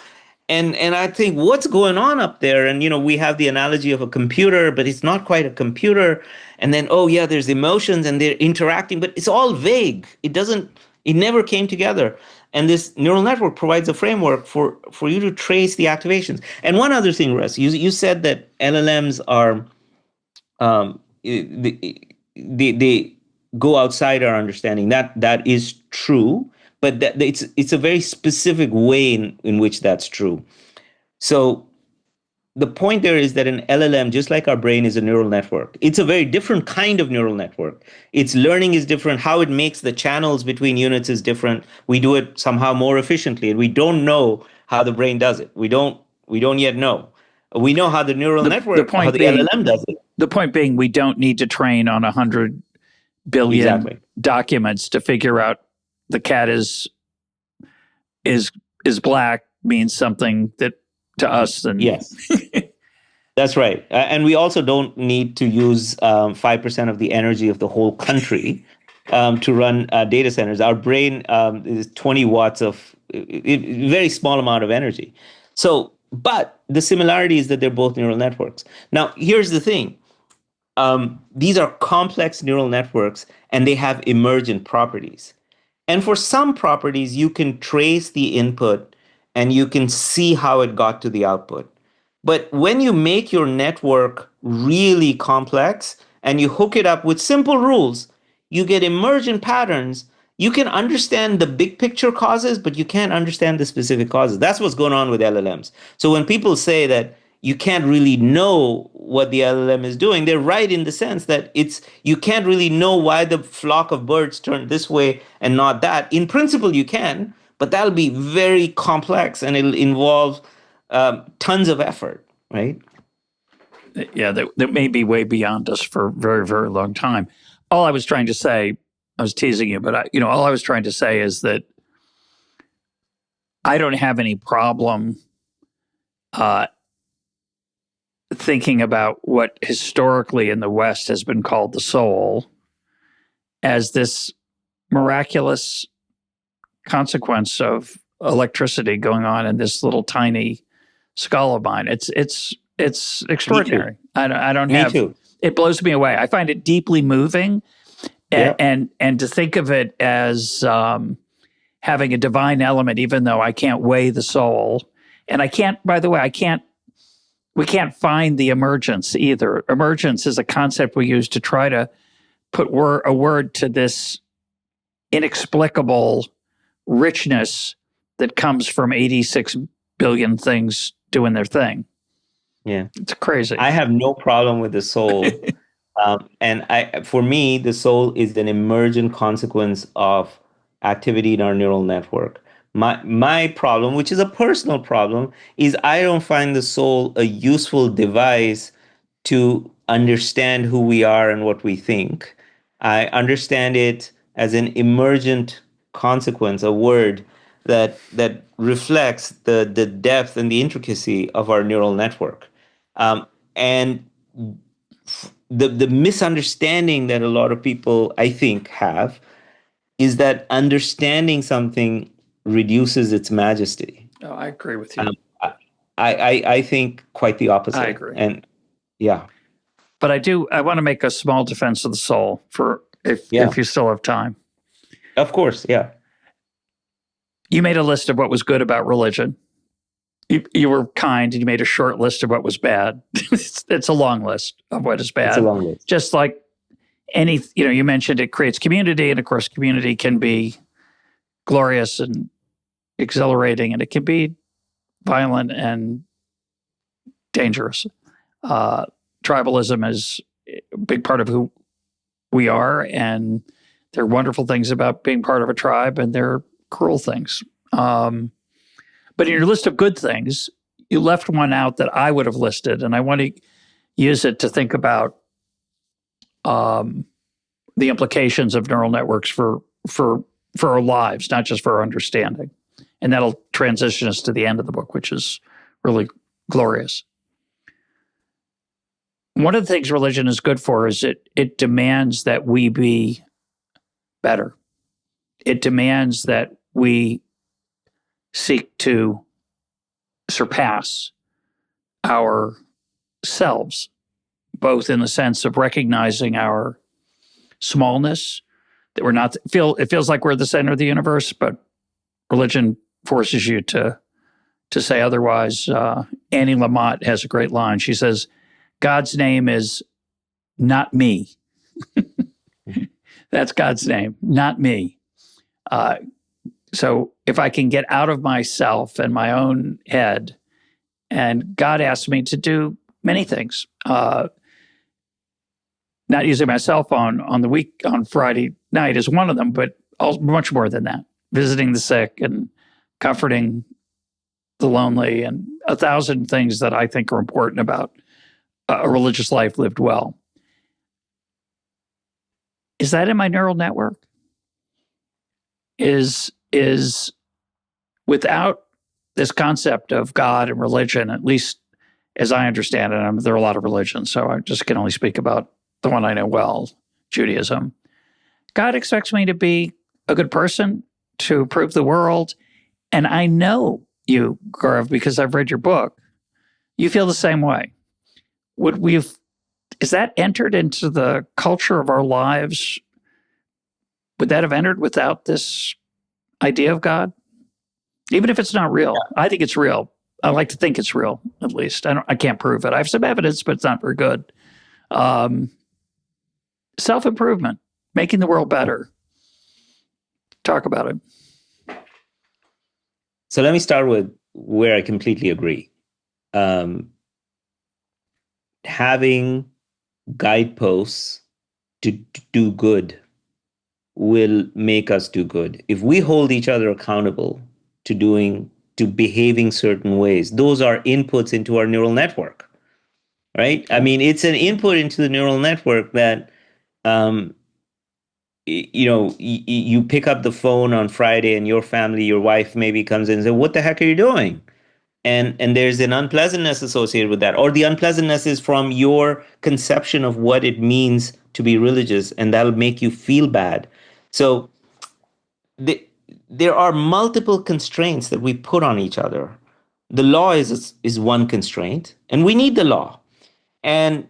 Speaker 2: and I think, what's going on up there? And we have the analogy of a computer, but it's not quite a computer. And then, oh yeah, there's emotions and they're interacting, but it's all vague. It never came together. And this neural network provides a framework for you to trace the activations. And one other thing, Russ, you said that LLMs are they go outside our understanding. That is true, but it's a very specific way in which that's true. So the point there is that an LLM, just like our brain, is a neural network. It's a very different kind of neural network. Its learning is different. How it makes the channels between units is different. We do it somehow more efficiently, and we don't know how the brain does it. We don't yet know. We know how the neural network, how the LLM does it.
Speaker 1: The point being, we don't need to train on 100 billion
Speaker 2: Exactly.
Speaker 1: documents to figure out the cat is black means something that to us. And
Speaker 2: Yes, that's right. And we also don't need to use 5% of the energy of the whole country to run data centers. Our brain is 20 watts of very small amount of energy. So, but the similarity is that they're both neural networks. Now, here's the thing. These are complex neural networks, and they have emergent properties. And for some properties, you can trace the input and you can see how it got to the output. But when you make your network really complex and you hook it up with simple rules, you get emergent patterns. You can understand the big picture causes, but you can't understand the specific causes. That's what's going on with LLMs. So when people say that you can't really know what the LLM is doing, they're right in the sense that you can't really know why the flock of birds turned this way and not that. In principle, you can, but that'll be very complex and it'll involve tons of effort, right?
Speaker 1: Yeah, that may be way beyond us for a very, very long time. All I was trying to say, I was teasing you, but all I was trying to say is that I don't have any problem thinking about what historically in the West has been called the soul as this miraculous consequence of electricity going on in this little tiny skull of mine. It's extraordinary. I don't
Speaker 2: Me
Speaker 1: have.
Speaker 2: too.
Speaker 1: It blows me away. I find it deeply moving,
Speaker 2: Yeah.
Speaker 1: and to think of it as having a divine element, even though I can't weigh the soul, and I can't. By the way, I can't. We can't find the emergence either. Emergence is a concept we use to try to put a word to this inexplicable richness that comes from 86 billion things doing their thing.
Speaker 2: Yeah.
Speaker 1: It's crazy.
Speaker 2: I have no problem with the soul. For me, the soul is an emergent consequence of activity in our neural network. My problem, which is a personal problem, is I don't find the soul a useful device to understand who we are and what we think. I understand it as an emergent consequence, a word that reflects the depth and the intricacy of our neural network. And the misunderstanding that a lot of people, I think, have is that understanding something reduces its majesty.
Speaker 1: Oh, I agree with you.
Speaker 2: I think quite the opposite.
Speaker 1: I agree.
Speaker 2: And yeah.
Speaker 1: But I want to make a small defense of the soul for if you still have time.
Speaker 2: Of course, yeah.
Speaker 1: You made a list of what was good about religion. You were kind and you made a short list of what was bad. It's a long list of what is bad.
Speaker 2: It's a long list.
Speaker 1: Just like you mentioned it creates community, and of course, community can be glorious and exhilarating, and it can be violent and dangerous. Tribalism is a big part of who we are, and there are wonderful things about being part of a tribe, and there are cruel things. But in your list of good things, you left one out that I would have listed, and I want to use it to think about the implications of neural networks for our lives, not just for our understanding. And that'll transition us to the end of the book, which is really glorious. One of the things religion is good for is it demands that we be better. It demands that we seek to surpass ourselves, both in the sense of recognizing our smallness, that we're not it feels like we're the center of the universe, but religion forces you to say otherwise. Annie Lamott has a great line. She says, God's name is not me. That's God's name, not me. So if I can get out of myself and my own head, and God asks me to do many things, not using my cell phone on Friday night is one of them, but much more than that. Visiting the sick and comforting the lonely and 1,000 things that I think are important about a religious life lived well. Is that in my neural network? Is without this concept of God and religion, at least as I understand it, there are a lot of religions, so I just can only speak about the one I know well, Judaism. God expects me to be a good person, to improve the world. And I know you, Gaurav, because I've read your book, you feel the same way. Is that entered into the culture of our lives? Would that have entered without this idea of God? Even if it's not real. Yeah. I think it's real. I like to think it's real, at least. I can't prove it. I have some evidence, but it's not very good. Self-improvement, making the world better. Talk about it.
Speaker 2: So let me start with where I completely agree. Having guideposts to do good will make us do good. If we hold each other accountable to behaving certain ways, those are inputs into our neural network, right? I mean, it's an input into the neural network that, you pick up the phone on Friday and your family, your wife maybe comes in and says, what the heck are you doing? And there's an unpleasantness associated with that, or the unpleasantness is from your conception of what it means to be religious, and that'll make you feel bad. So there are multiple constraints that we put on each other. The law is one constraint, and we need the law. And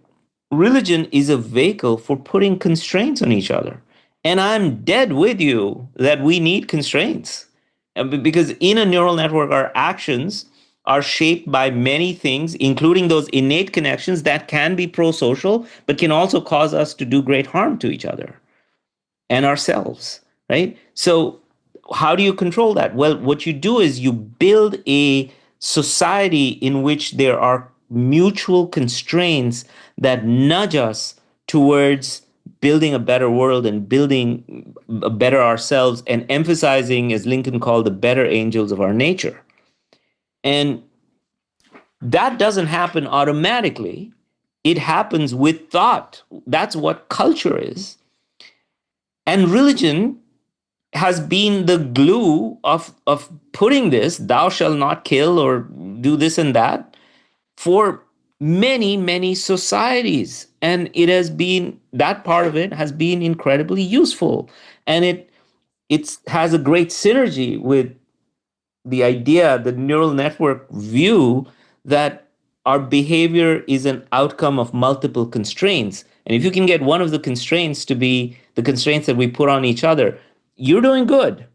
Speaker 2: religion is a vehicle for putting constraints on each other. And I'm dead with you that we need constraints. Because in a neural network, our actions are shaped by many things, including those innate connections that can be pro-social, but can also cause us to do great harm to each other and ourselves, right? So how do you control that? Well, what you do is you build a society in which there are mutual constraints that nudge us towards building a better world and building a better ourselves and emphasizing, as Lincoln called, the better angels of our nature. And that doesn't happen automatically. It happens with thought. That's what culture is. And religion has been the glue of putting this, thou shalt not kill or do this and that, for many, many societies. And it has been, that part of it has been incredibly useful. And it has a great synergy with the idea, the neural network view, that our behavior is an outcome of multiple constraints. And if you can get one of the constraints to be the constraints that we put on each other, you're doing good.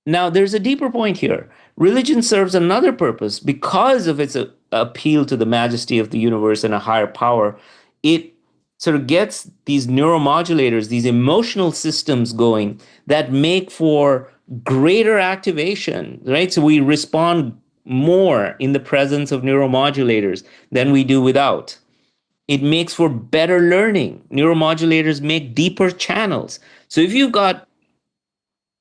Speaker 2: Now, there's a deeper point here. Religion serves another purpose because of its appeal to the majesty of the universe and a higher power. It sort of gets these neuromodulators, these emotional systems going that make for greater activation, right? So we respond more in the presence of neuromodulators than we do without. It makes for better learning. Neuromodulators make deeper channels. So if you've got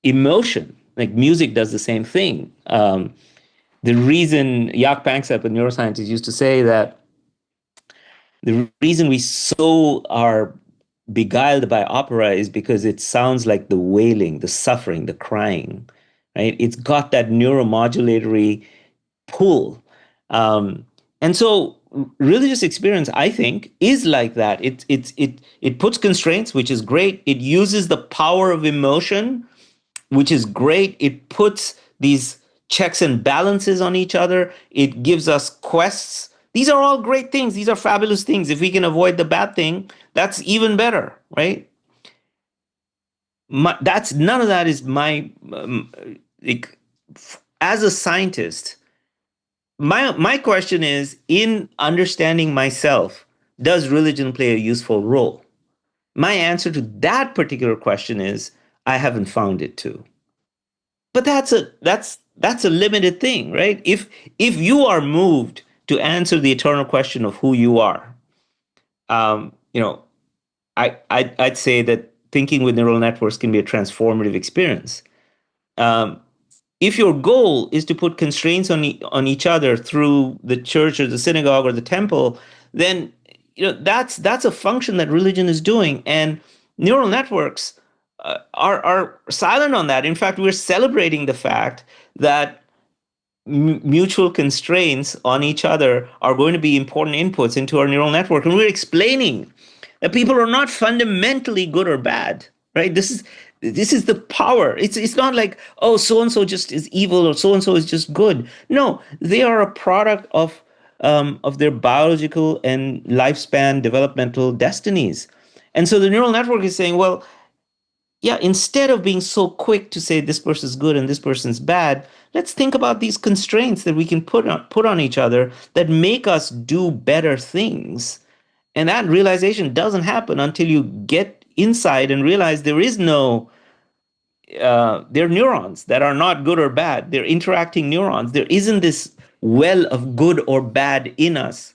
Speaker 2: emotion, like music does the same thing. The reason Jaak Panksepp, a neuroscientist, used to say that the reason we so are beguiled by opera is because it sounds like the wailing, the suffering, the crying, right? It's got that neuromodulatory pull. And so religious experience, I think, is like that. It puts constraints, which is great. It uses the power of emotion, which is great. It puts these checks and balances on each other. It gives us quests. These are all great things. These are fabulous things. If we can avoid the bad thing, that's even better, right? That's none of that is my like, as a scientist. My question is, in understanding myself, does religion play a useful role? My answer to that particular question is, I haven't found it to. But that's a limited thing, right? If you are moved to answer the eternal question of who you are, you know, I'd say that thinking with neural networks can be a transformative experience. If your goal is to put constraints on each other through the church or the synagogue or the temple, then that's a function that religion is doing, and neural networks are silent on that. In fact, we're celebrating the fact that mutual constraints on each other are going to be important inputs into our neural network, and we're explaining that people are not fundamentally good or bad, right? This is the power. It's not like, oh, so and so just is evil or so and so is just good. No, they are a product of their biological and lifespan developmental destinies. And so the neural network is saying, well, yeah, instead of being so quick to say this person's good and this person's bad, let's think about these constraints that we can put on each other that make us do better things. And that realization doesn't happen until you get inside and realize there is no, they're neurons that are not good or bad. They're interacting neurons. There isn't this well of good or bad in us.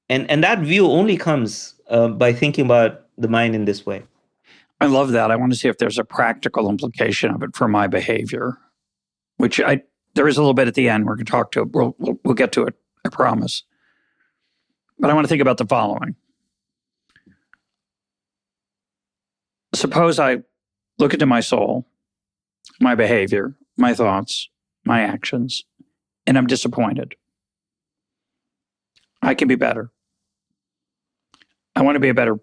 Speaker 2: And that view only comes by thinking about the mind in this way.
Speaker 1: I love that. I want to see if there's a practical implication of it for my behavior, which there is a little bit at the end. We're going to talk to it. We'll get to it. I promise. But I want to think about the following. Suppose I look into my soul, my behavior, my thoughts, my actions, and I'm disappointed. I can be better. I want to be a better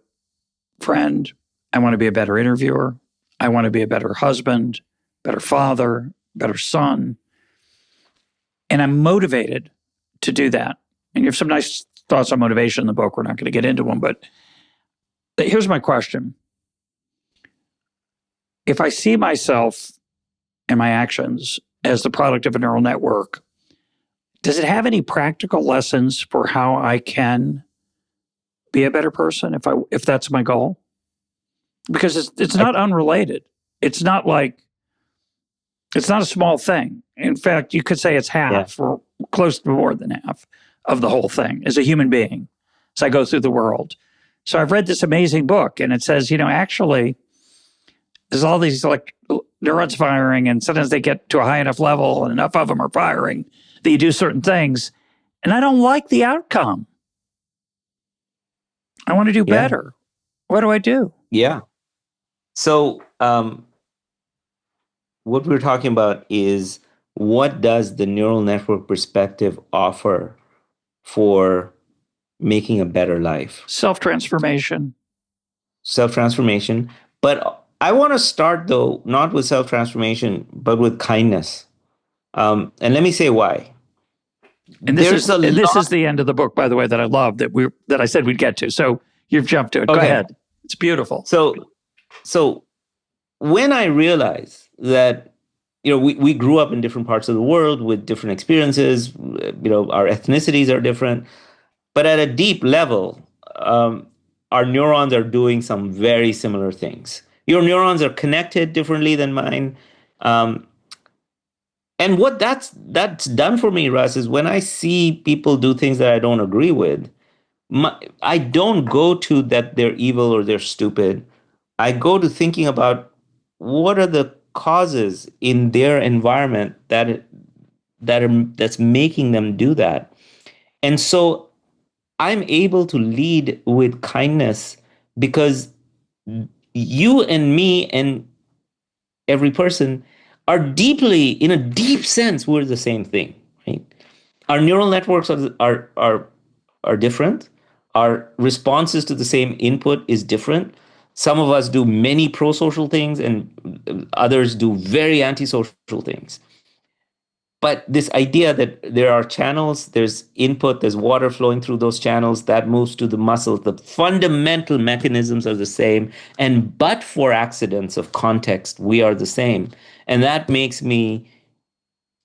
Speaker 1: friend. I want to be a better interviewer. I want to be a better husband, better father, better son. And I'm motivated to do that. And you have some nice thoughts on motivation in the book. We're not going to get into them, but here's my question. If I see myself and my actions as the product of a neural network, does it have any practical lessons for how I can be a better person if that's my goal? Because it's not unrelated. It's not a small thing. In fact, you could say it's half or close to more than half of the whole thing as a human being as I go through the world. So I've read this amazing book, and it says, actually, there's all these like neurons firing, and sometimes they get to a high enough level and enough of them are firing that you do certain things. And I don't like the outcome. I want to do better. What do I do?
Speaker 2: Yeah. So what we're talking about is, what does the neural network perspective offer for making a better life?
Speaker 1: Self-transformation.
Speaker 2: Self-transformation. But I want to start, though, not with self-transformation, but with kindness. And let me say why.
Speaker 1: And this is the end of the book, by the way, that I love that I said we'd get to. So you've jumped to it. Okay. Go ahead. It's beautiful.
Speaker 2: So when I realized that, we grew up in different parts of the world with different experiences, our ethnicities are different, but at a deep level, our neurons are doing some very similar things. Your neurons are connected differently than mine. And what that's done for me, Russ, is when I see people do things that I don't agree with, I don't go to that they're evil or they're stupid. I go to thinking about what are the causes in their environment that's making them do that. And so I'm able to lead with kindness because you and me and every person are deeply, in a deep sense, we're the same thing, right? Our neural networks are different. Our responses to the same input is different. Some of us do many pro-social things and others do very antisocial things. But this idea that there are channels, there's input, there's water flowing through those channels, that moves to the muscles. The fundamental mechanisms are the same. And but for accidents of context, we are the same. And that makes me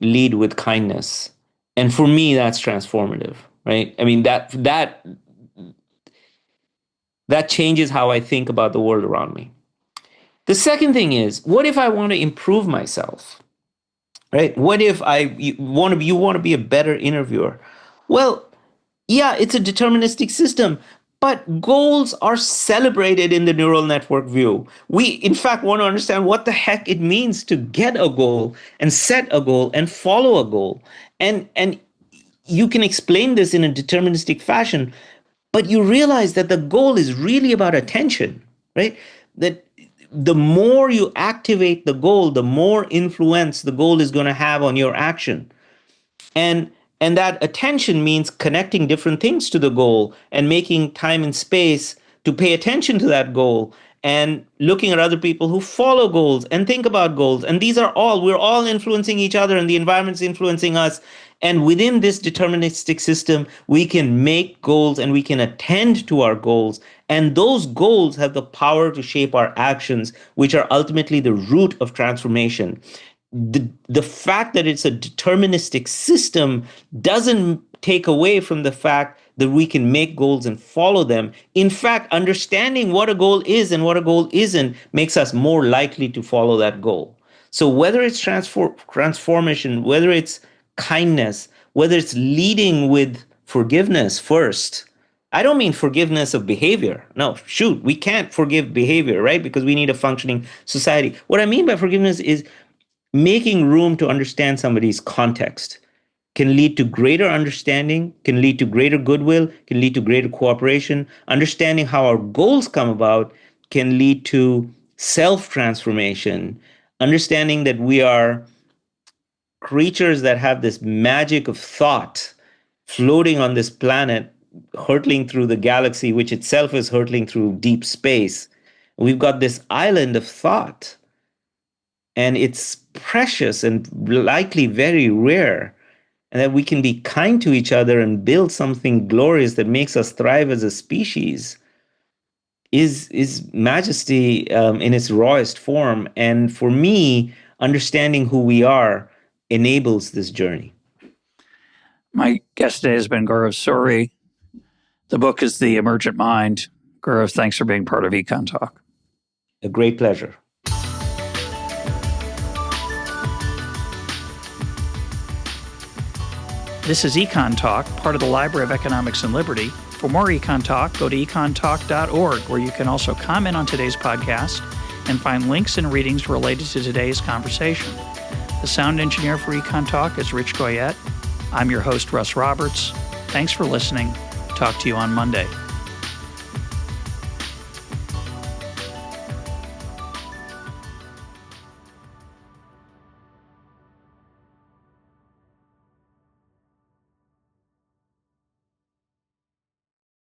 Speaker 2: lead with kindness. And for me, that's transformative, right? I mean, that changes how I think about the world around me. The second thing is, what if I want to improve myself? Right? What if you want to be a better interviewer? Well, yeah, it's a deterministic system, but goals are celebrated in the neural network view. We, in fact, want to understand what the heck it means to get a goal and set a goal and follow a goal. And you can explain this in a deterministic fashion, but you realize that the goal is really about attention, right? That the more you activate the goal, the more influence the goal is going to have on your action. And that attention means connecting different things to the goal and making time and space to pay attention to that goal and looking at other people who follow goals and think about goals. And we're all influencing each other and the environment's influencing us. And within this deterministic system, we can make goals and we can attend to our goals. And those goals have the power to shape our actions, which are ultimately the root of transformation. The fact that it's a deterministic system doesn't take away from the fact that we can make goals and follow them. In fact, understanding what a goal is and what a goal isn't makes us more likely to follow that goal. So whether it's transformation, whether it's kindness, whether it's leading with forgiveness first. I don't mean forgiveness of behavior. No, shoot, we can't forgive behavior, right? Because we need a functioning society. What I mean by forgiveness is making room to understand somebody's context can lead to greater understanding, can lead to greater goodwill, can lead to greater cooperation. Understanding how our goals come about can lead to self-transformation. Understanding that we are creatures that have this magic of thought floating on this planet, hurtling through the galaxy, which itself is hurtling through deep space. We've got this island of thought, and it's precious and likely very rare, and that we can be kind to each other and build something glorious that makes us thrive as a species is majesty in its rawest form. And for me, understanding who we are enables this journey.
Speaker 1: My guest today has been Gaurav Suri. The book is The Emergent Mind. Gaurav, thanks for being part of EconTalk.
Speaker 2: A great pleasure.
Speaker 1: This is EconTalk, part of the Library of Economics and Liberty. For more EconTalk, go to econtalk.org, where you can also comment on today's podcast and find links and readings related to today's conversation. The sound engineer for EconTalk is Rich Goyette. I'm your host, Russ Roberts. Thanks for listening. Talk to you on Monday.